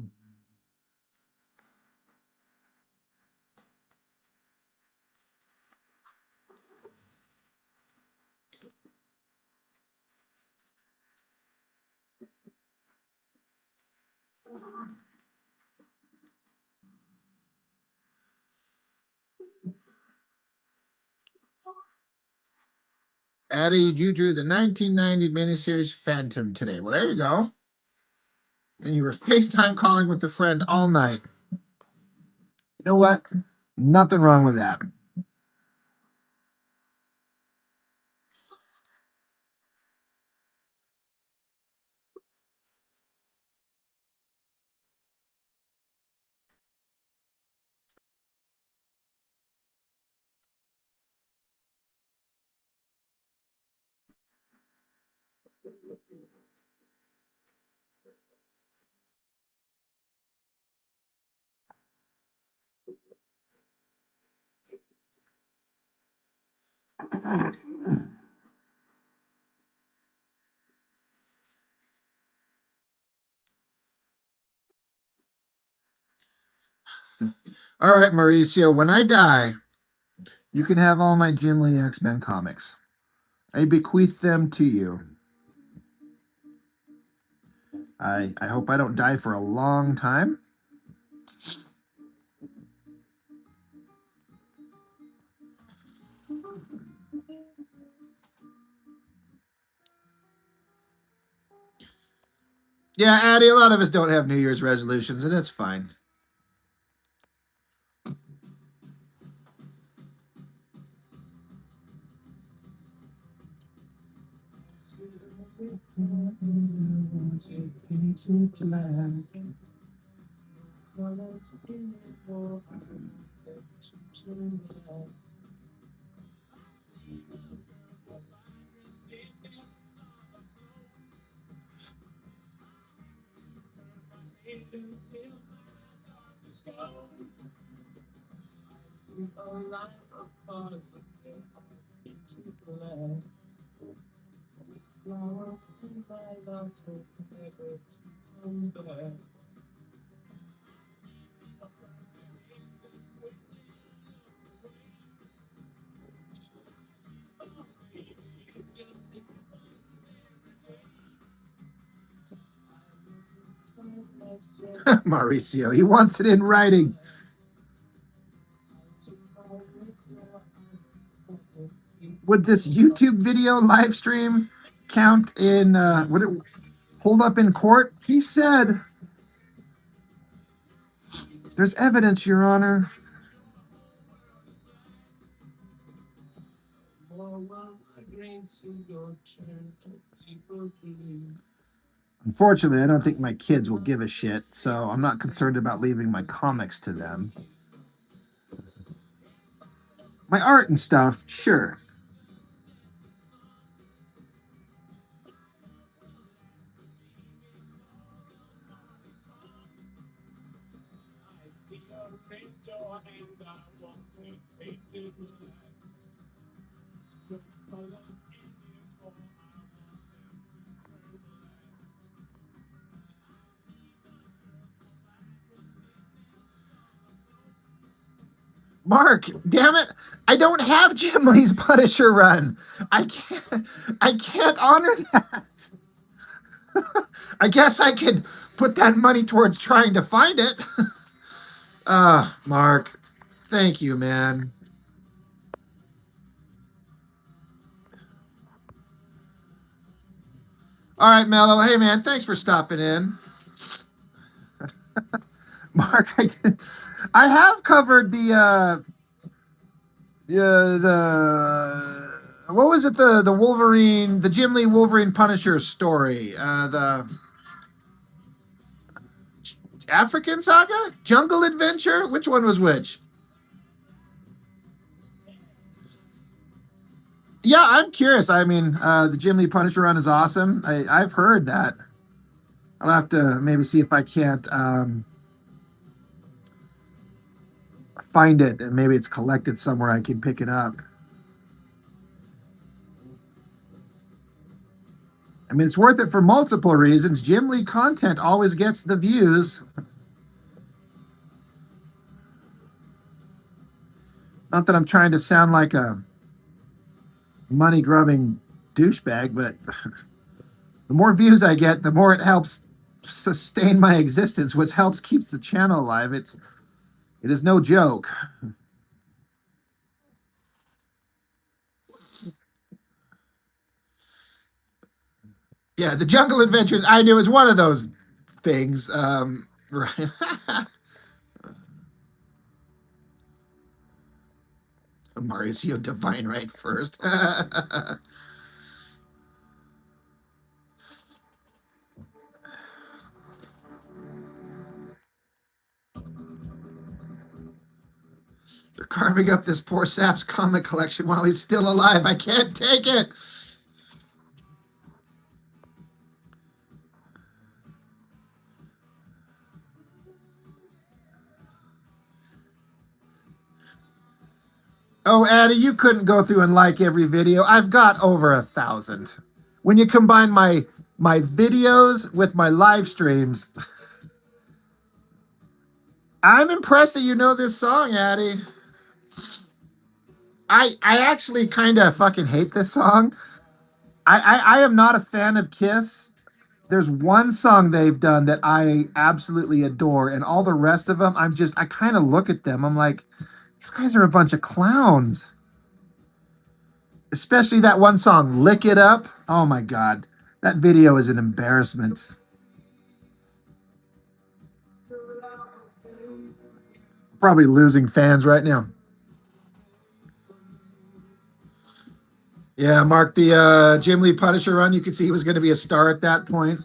Addie, you drew the 1990 miniseries Phantom today. Well, there you go. And you were FaceTime calling with a friend all night. You know what? Nothing wrong with that. All right, Mauricio, when I die, you can have all my Jim Lee X-Men comics. I bequeath them to you. I hope I don't die for a long time. Yeah, Addie, a lot of us don't have New Year's resolutions, and it's fine. Mauricio, he wants it in writing. Would this YouTube video live stream count in, would it hold up in court? He said, there's evidence, Your Honor. Unfortunately, I don't think my kids will give a shit, so I'm not concerned about leaving my comics to them. My art and stuff, sure. Mark, damn it. I don't have Jim Lee's Punisher run. I can't honor that. I guess I could put that money towards trying to find it. Mark, thank you, man. All right, Mello. Hey, man, thanks for stopping in. Mark, I have covered the what was it, the Wolverine, the Jim Lee Wolverine Punisher story, the African Saga, Jungle Adventure. Which one was which? Yeah, I'm curious. I mean, the Jim Lee Punisher run is awesome. I've heard that. I'll have to maybe see if I can't find it, and maybe it's collected somewhere I can pick it up. I mean, it's worth it for multiple reasons. Jim Lee content always gets the views. Not that I'm trying to sound like a money grubbing douchebag, but the more views I get, the more it helps sustain my existence, which helps keeps the channel alive. It is no joke. Yeah, the Jungle Adventures, I knew, was one of those things. Right. Mauricio Divine right first. They're carving up this poor sap's comic collection while he's still alive. I can't take it. Oh, Addie, you couldn't go through and like every video. I've got over 1,000. When you combine my videos with my live streams, I'm impressed that you know this song, Addie. I actually kind of fucking hate this song. I am not a fan of Kiss. There's one song they've done that I absolutely adore, and all the rest of them, I kind of look at them. I'm like, these guys are a bunch of clowns. Especially that one song, Lick It Up. Oh my God. That video is an embarrassment. Probably losing fans right now. Yeah, Mark, the Jim Lee Punisher run, you could see he was going to be a star at that point.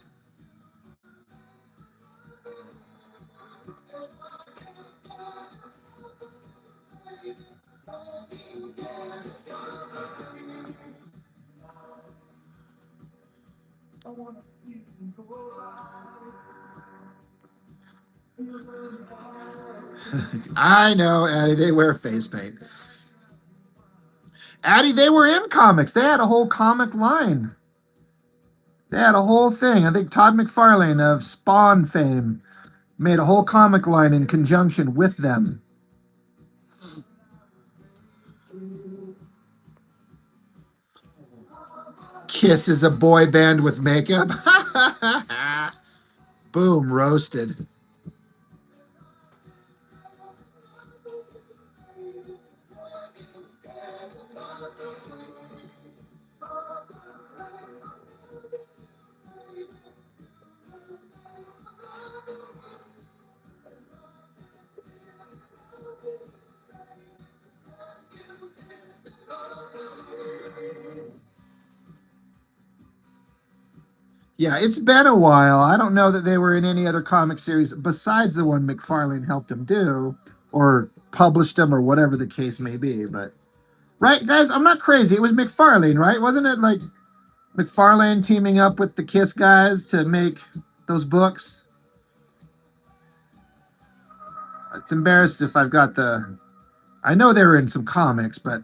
I know, Addie, they wear face paint. Addie, they were in comics. They had a whole comic line. They had a whole thing. I think Todd McFarlane of Spawn fame made a whole comic line in conjunction with them. Kiss is a boy band with makeup. Boom, roasted. Yeah, it's been a while. I don't know that they were in any other comic series besides the one McFarlane helped him do or published them or whatever the case may be. But right, guys, I'm not crazy. It was McFarlane, right? Wasn't it like McFarlane teaming up with the Kiss guys to make those books? It's embarrassed if I've got the. I know they were in some comics, but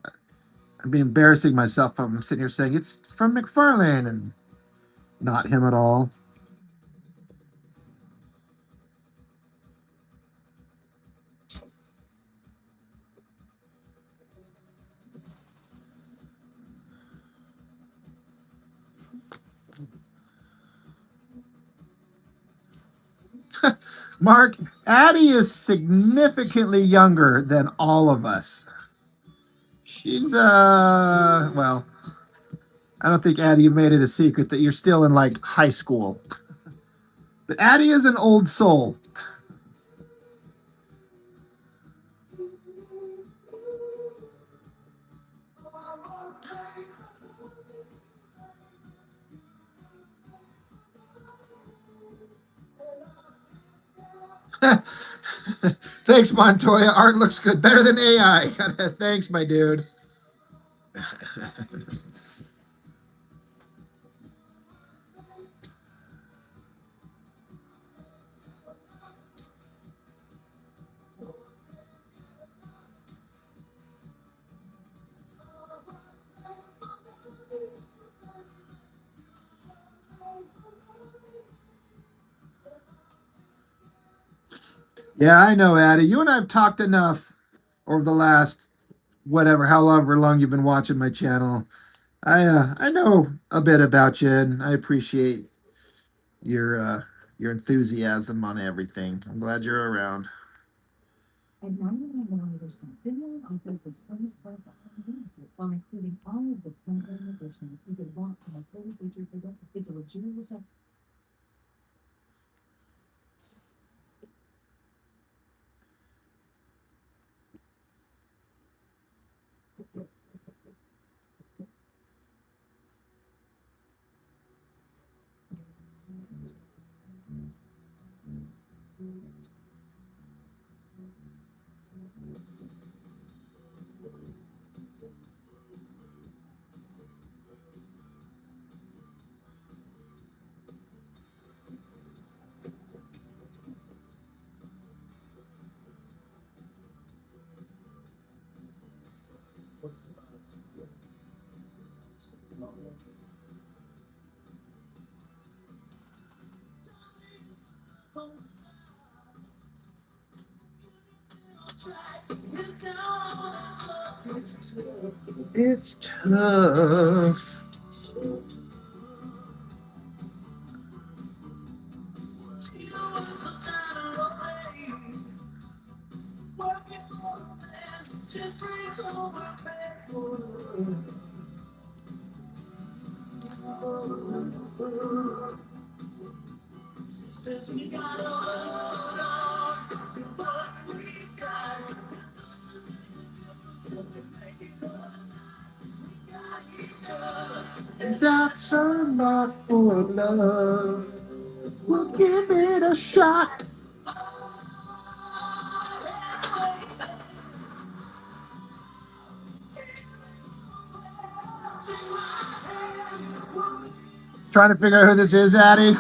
I'd be embarrassing myself if I'm sitting here saying it's from McFarlane and not him at all. Mark, Addie is significantly younger than all of us. She's well, I don't think Addie, you've made it a secret that you're still in like high school. But Addie is an old soul. Thanks, Montoya. Art looks good. Better than AI. Thanks, my dude. Yeah, I know, Addie. You and I have talked enough over the last whatever, however long you've been watching my channel. I know a bit about you, and I appreciate your enthusiasm on everything. I'm glad you're around. At 99% Finland offers the slimmest profile in the industry, while including all of the program additions you could want from a fully featured product. It's a luxurious It's tough. That's a lot for love. We'll give it a shot. Trying to figure out who this is, Addie.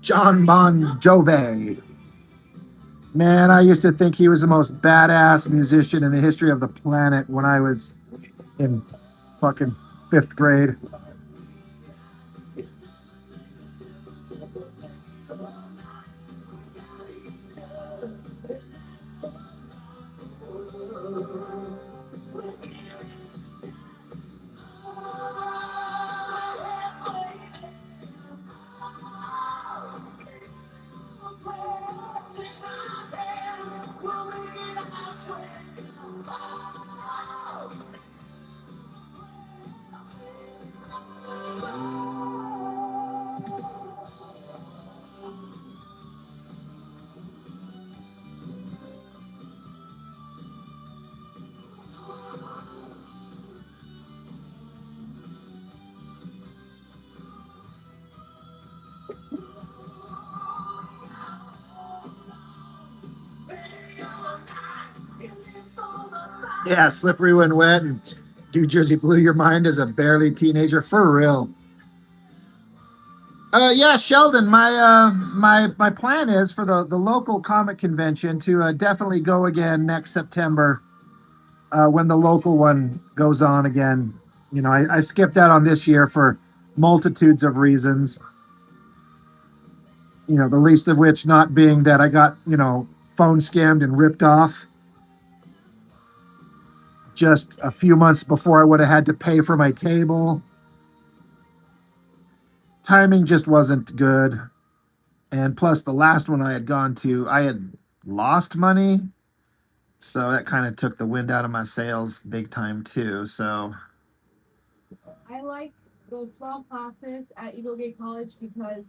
John Bon Jovi. Man, I used to think he was the most badass musician in the history of the planet when I was in fucking fifth grade. Yeah, Slippery When Wet and New Jersey Blew Your Mind as a barely teenager, for real. Yeah, Sheldon. My plan is for the local comic convention to definitely go again next September when the local one goes on again. You know, I skipped out on this year for multitudes of reasons. You know, the least of which not being that I got phone scammed and ripped off just a few months before I would have had to pay for my table. Timing just wasn't good. And plus, the last one I had gone to, I had lost money. So that kind of took the wind out of my sails big time, too. So I liked those small classes at Eagle Gate College because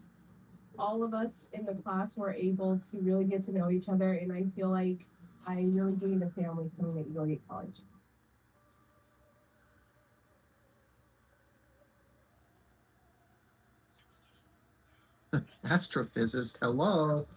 all of us in the class were able to really get to know each other, and I feel like I really gained a family coming to Eagle Gate College. Astrophysicist, hello.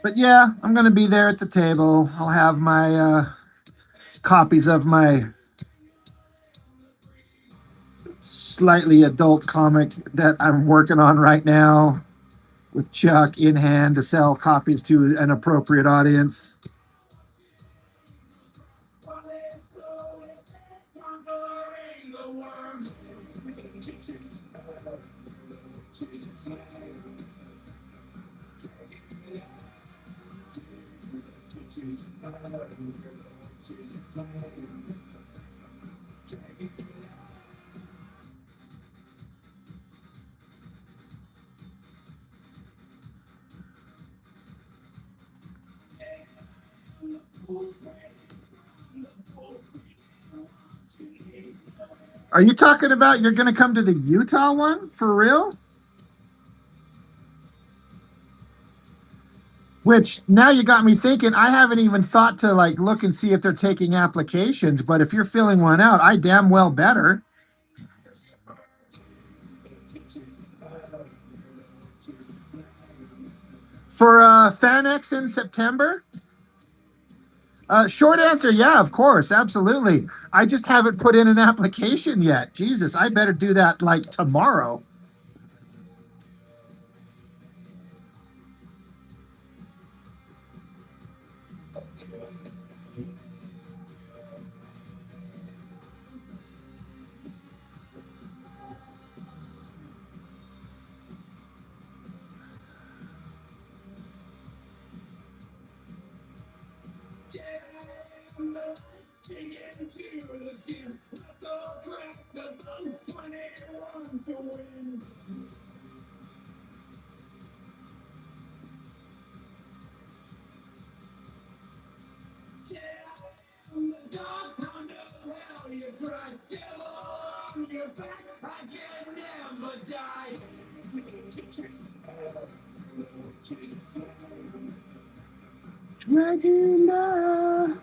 But yeah, I'm gonna be there at the table. I'll have my copies of my slightly adult comic that I'm working on right now with Chuck in hand to sell copies to an appropriate audience. Are you talking about you're going to come to the Utah one for real? Which now you got me thinking. I haven't even thought to like look and see if they're taking applications. But if you're filling one out, I damn well better. For FanX in September? Short answer, yeah, of course, absolutely. I just haven't put in an application yet. Jesus, I better do that like tomorrow. Dragula.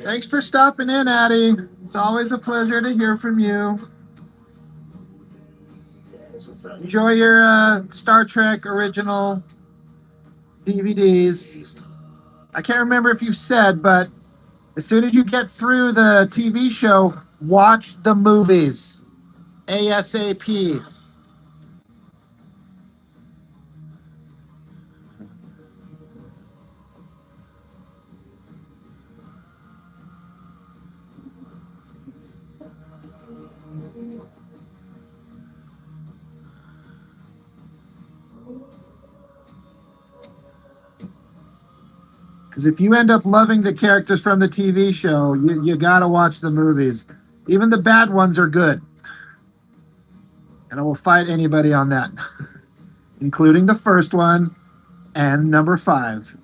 Thanks for stopping in, Addie. It's always a pleasure to hear from you. Enjoy your Star Trek original DVDs. I can't remember if you said, but as soon as you get through the TV show, watch the movies ASAP. Because if you end up loving the characters from the TV show, you got to watch the movies. Even the bad ones are good. And I will fight anybody on that, including the first one and number 5.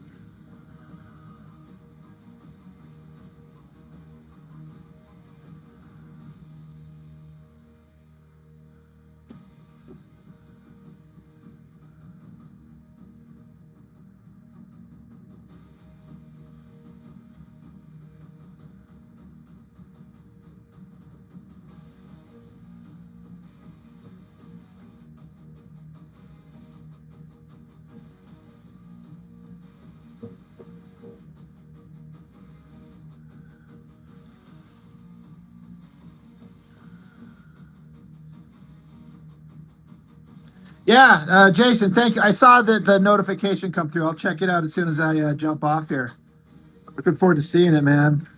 Yeah, Jason, thank you. I saw the notification come through. I'll check it out as soon as I jump off here. Looking forward to seeing it, man.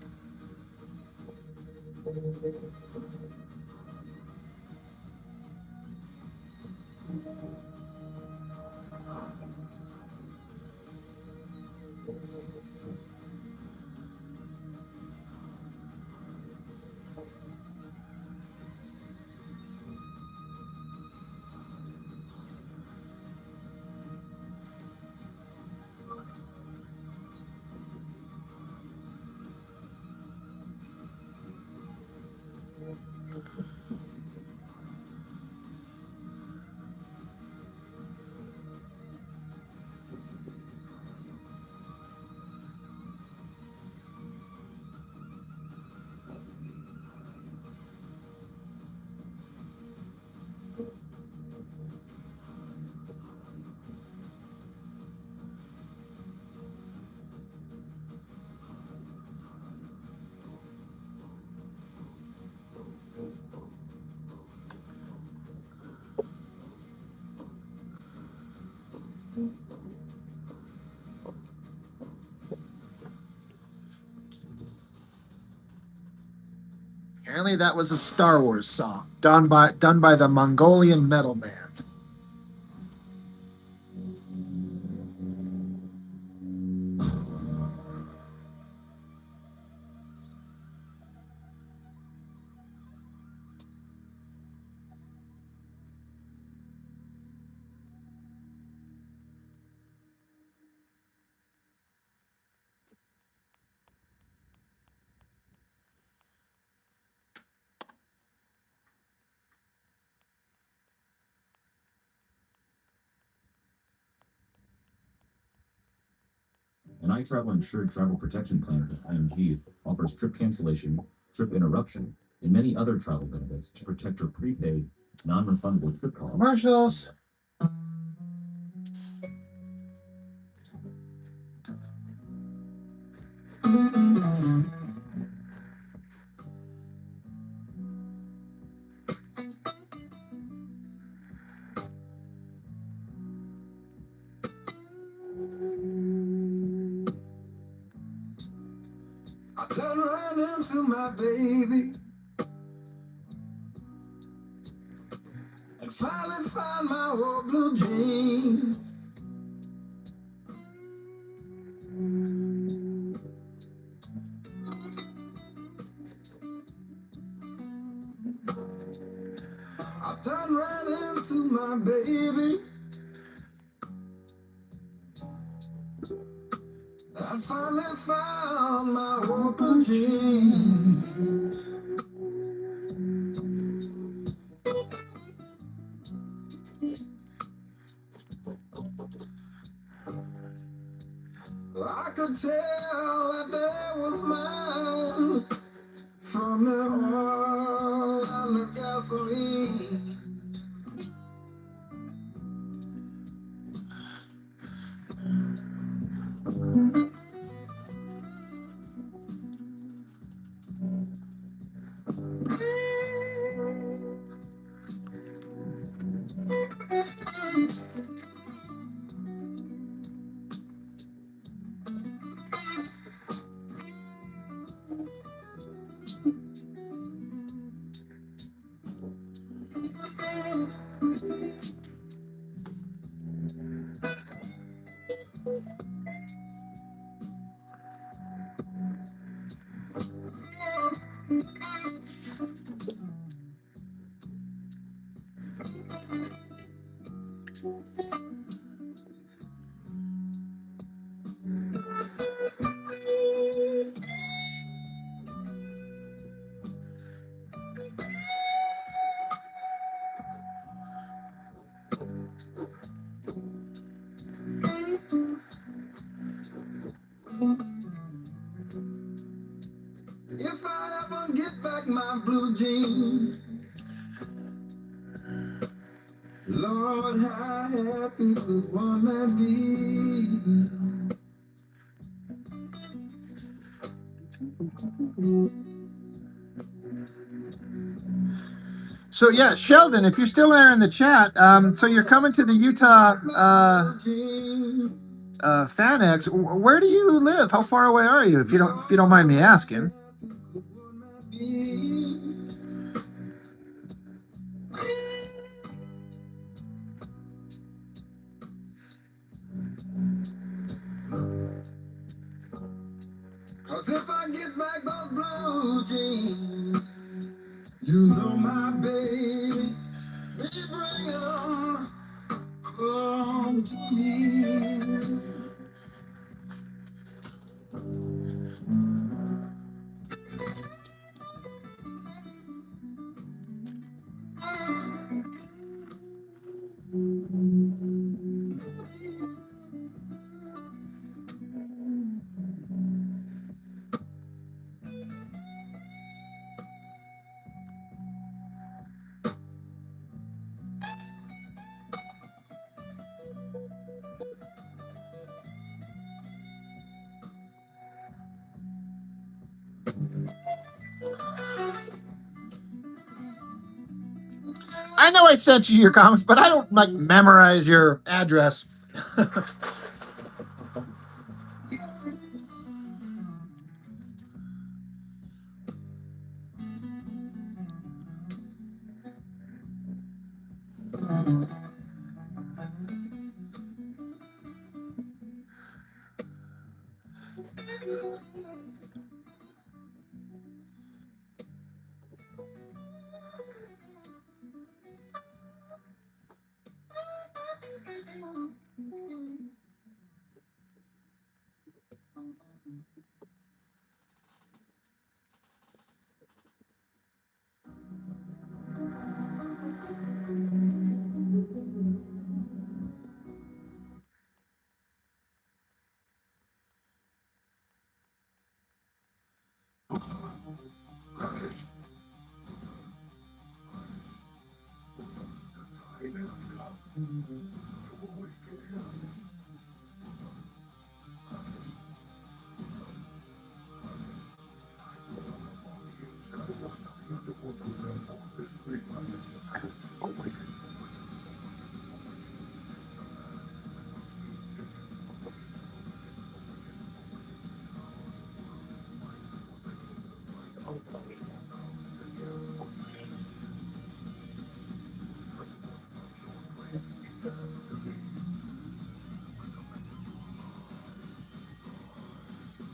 Apparently that was a Star Wars song done by the Mongolian metal band. An iTravel Insured Travel Protection Plan with IMG offers trip cancellation, trip interruption, and many other travel benefits to protect your prepaid, non-refundable trip costs. Commercials. I turn right into my baby and finally find my old blue jean. I turn right into my baby. I finally found my old blue jean. I could tell that day was mine from the oil and the gasoline. If I ever get back my blue jeans, Lord, how happy could one man be? So yeah, Sheldon, if you're still there in the chat, so you're coming to the Utah FanX. Where do you live? How far away are you? If you don't mind me asking. Cause if I get back those blue jeans, you know my baby, they bring them home to me. I know I sent you your comments, but I don't like memorize your address.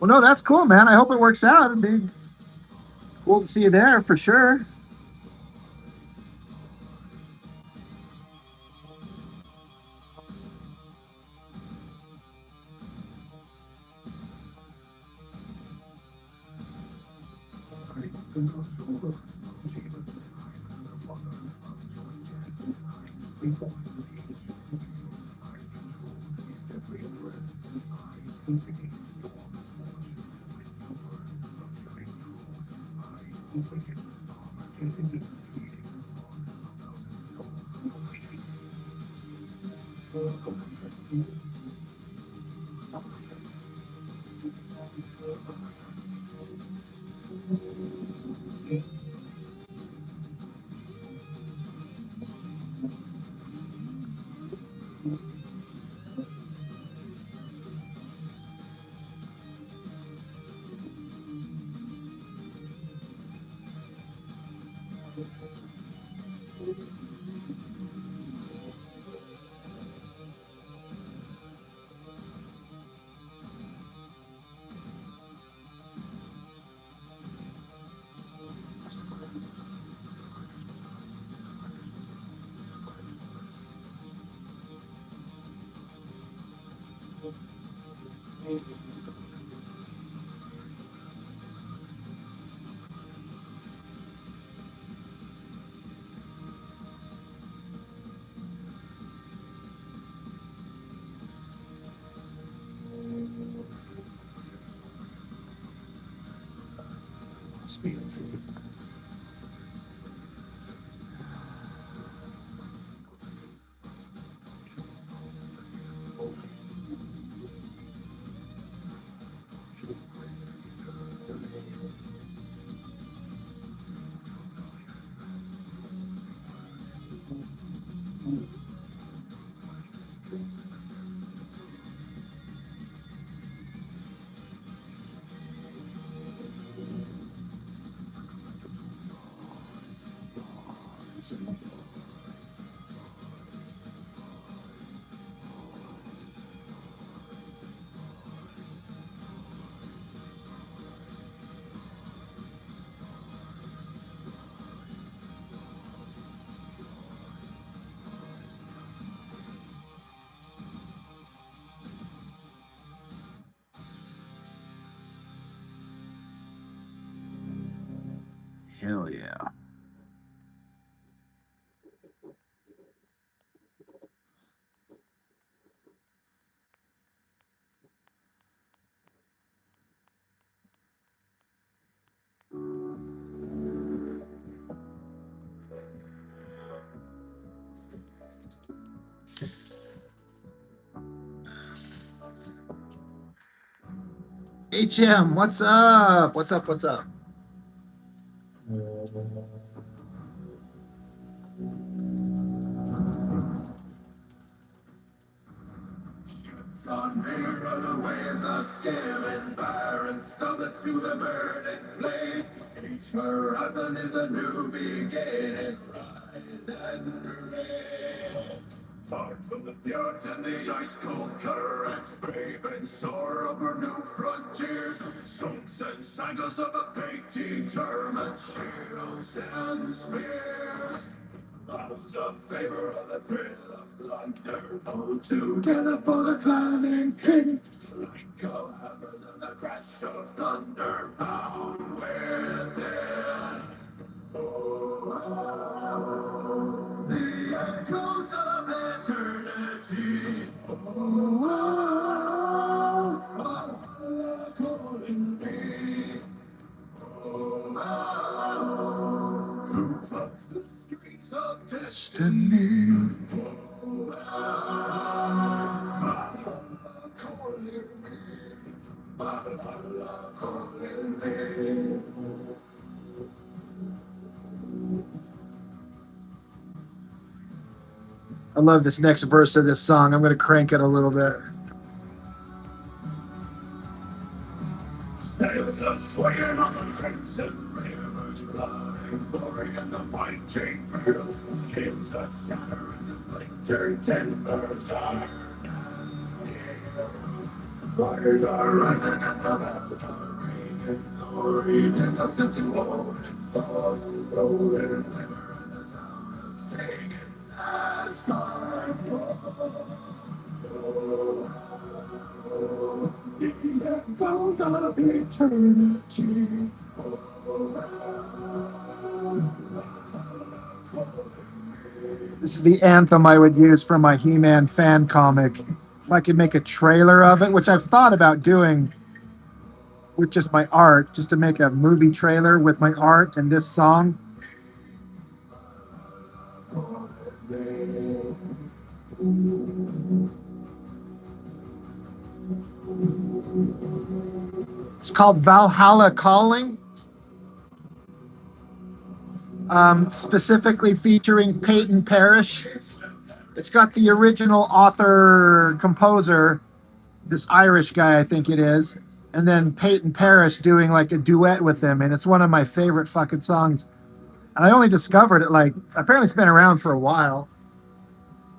Well, no, that's cool, man. I hope it works out. It'd be cool to see you there for sure. Hell yeah. HM, what's up? What's up? What's up? mirror the waves of skill and barren summits to the burning place. Each horizon is a new beginning. Rise and reign. Far from the fjords and the ice-cold currents, brave and soar over new frontiers. Songs and sagas of a painting German shields and spears. Vows of favor of the thrill of thunder, pull together for the climbing king. Like of hammers and the crash of thunder, bound within. Oh, the echoes of eternity. Calling me. Truth of the streets of destiny. Calling me. Calling me. I love this next verse of this song. I'm going to crank it a little bit. Sails are swaying on the crimson rivers, blood and glory in the white chain pearls. Kills us shatter as a splintered timbers are and steel. Fires are rising and the bells are ringing. Glory turns us into olden souls, golden river and the sound of singing as time flows. The echoes of eternity. This is the anthem I would use for my He-Man fan comic. If I could make a trailer of it, which I've thought about doing with just my art, just to make a movie trailer with my art and this song. It's called Valhalla Calling. Specifically featuring Peyton Parrish. It's got the original author, composer, this Irish guy, I think it is, and then Peyton Parrish doing like a duet with him, and it's one of my favorite fucking songs. And I only discovered it like, apparently it's been around for a while.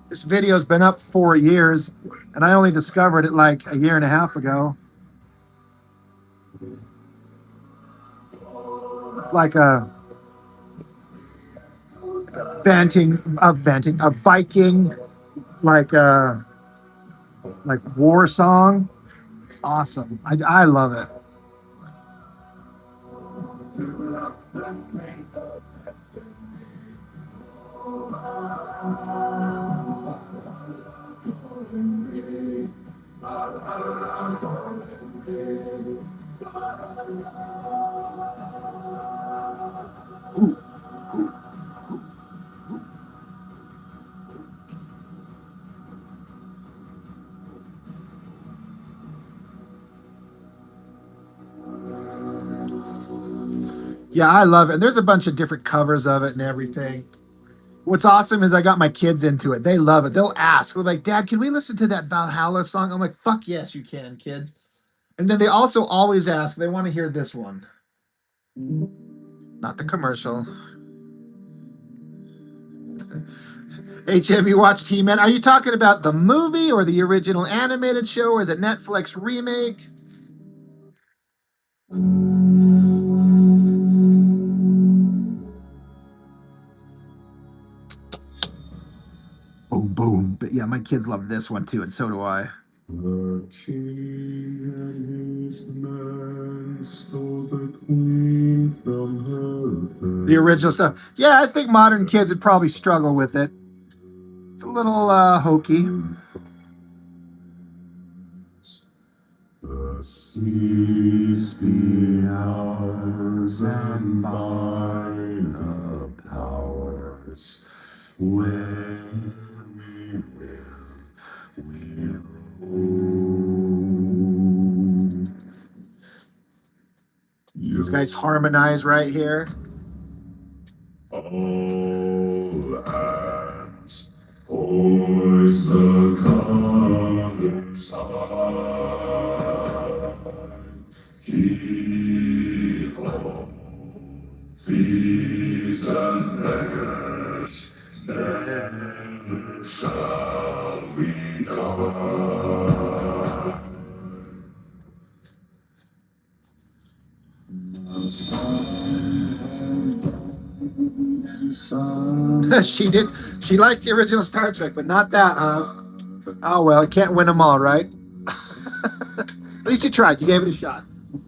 This video's been up 4 years, and I only discovered it like a year and a half ago. It's like a Viking, like war song. It's awesome. I love it. Yeah, I love it. There's a bunch of different covers of it and everything. What's awesome is I got my kids into it. They love it. They'll ask. They're like, Dad, can we listen to that Valhalla song? I'm like, fuck yes, you can, kids. And then they also always ask, they want to hear this one. Not the commercial. HM, you watched He-Man. Are you talking about the movie or the original animated show or the Netflix remake? Boom, boom. But yeah, my kids love this one too, and so do I. The king and his men stole the queen from her. The original stuff. Yeah, I think modern kids would probably struggle with it. It's a little hokey. The seas be ours and by the powers where we will, we roam. These guys harmonize right here. All hands, hold Hoist the colors high. Heave ho, thieves and beggars, never shall we die. She did. She liked the original Star Trek, but not that, huh? Oh well, I can't win them all, right? At least you tried. You gave it a shot.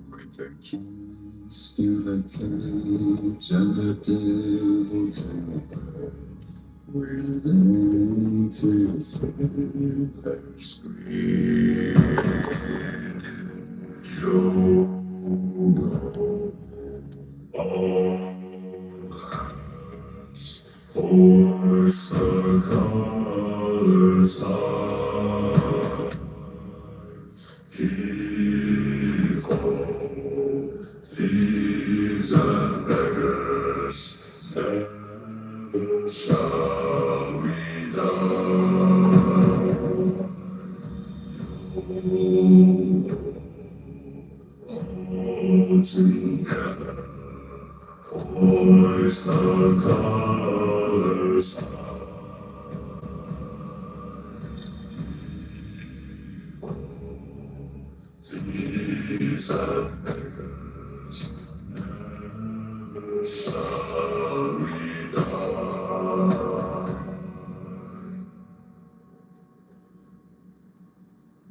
With the keys to the cage and the devil to the bed, we're laid to feel their scream. Yo, all hands, hoist the colors high. Heave ho, thieves and beggars, never shall we die. All together, hoist the colors high. Thieves and beggars, never shall we die.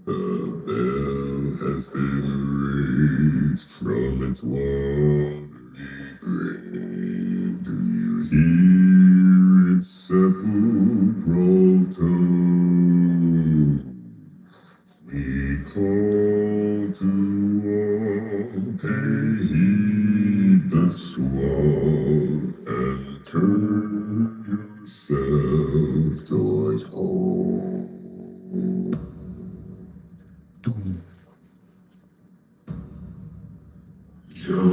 The bell has been raised from its watery grave. Do you hear its sepulchral tone? We call to all, pay heed the squall, and turn yourselves towards home. Yo,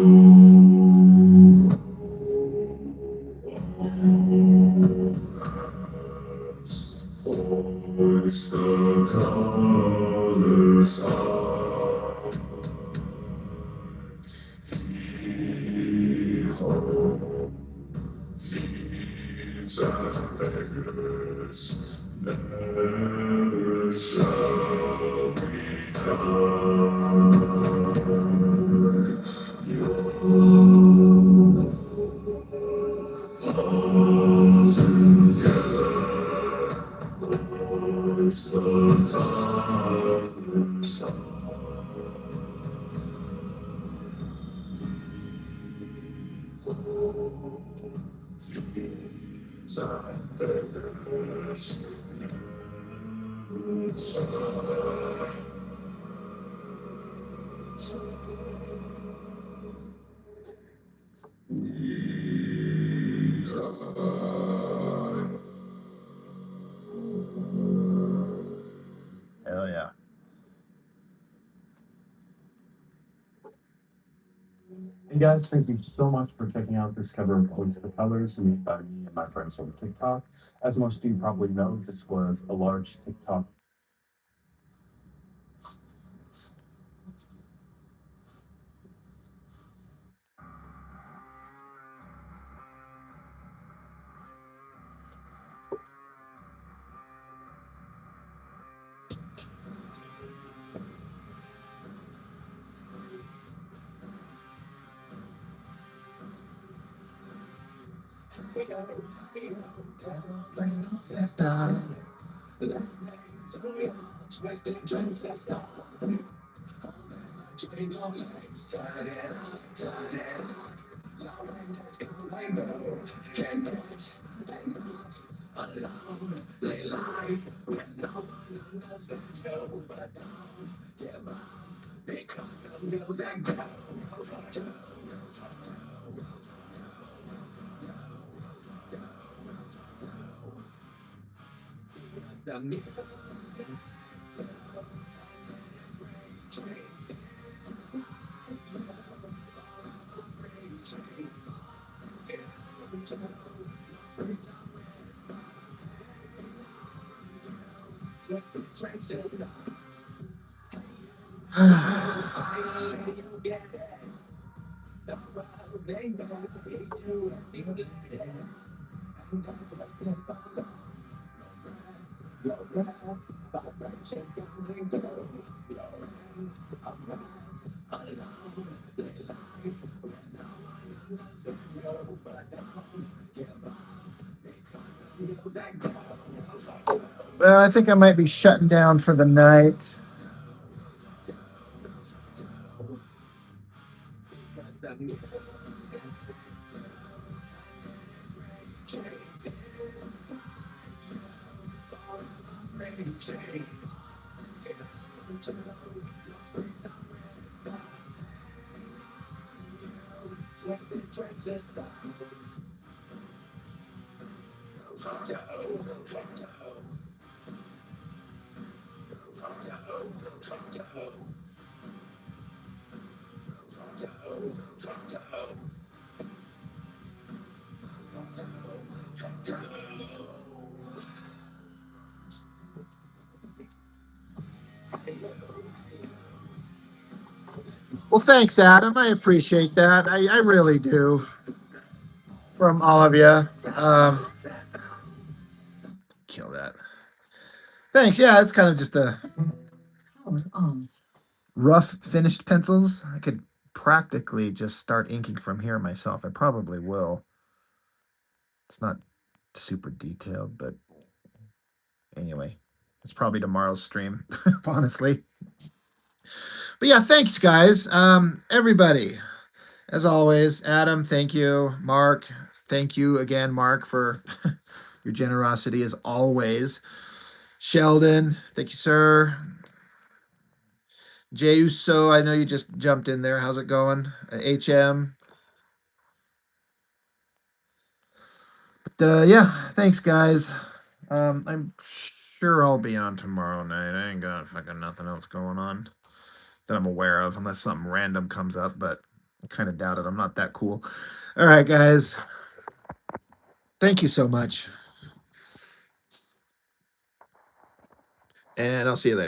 hoist the colors high. Heave ho, thieves and beggars, never shall we die. Yo, all together, hoist the colors high. Thieves and beggars, never shall. We die. Hell yeah. Hey guys, thank you so much for checking out this cover of Hoist the Colors made by me and my friends from TikTok. As most of you probably know, this was a large TikTok. Well, I think I might be shutting down for the night. Well, thanks, Adam. I appreciate that. I really do. From all of you. Kill that. Thanks. Yeah, it's kind of just a rough finished pencils. I could practically just start inking from here myself. I probably will. It's not super detailed, but anyway, it's probably tomorrow's stream, honestly. But yeah, thanks, guys. Everybody, as always, Adam, thank you. Mark, thank you again, Mark, for your generosity as always. Sheldon, thank you, sir. Jay Uso, I know you just jumped in there. How's it going? HM. But yeah, thanks, guys. I'm sure I'll be on tomorrow night. I ain't got fucking nothing else going on that I'm aware of, unless something random comes up, but I kind of doubt it. I'm not that cool. All right, guys. Thank you so much. And I'll see you later.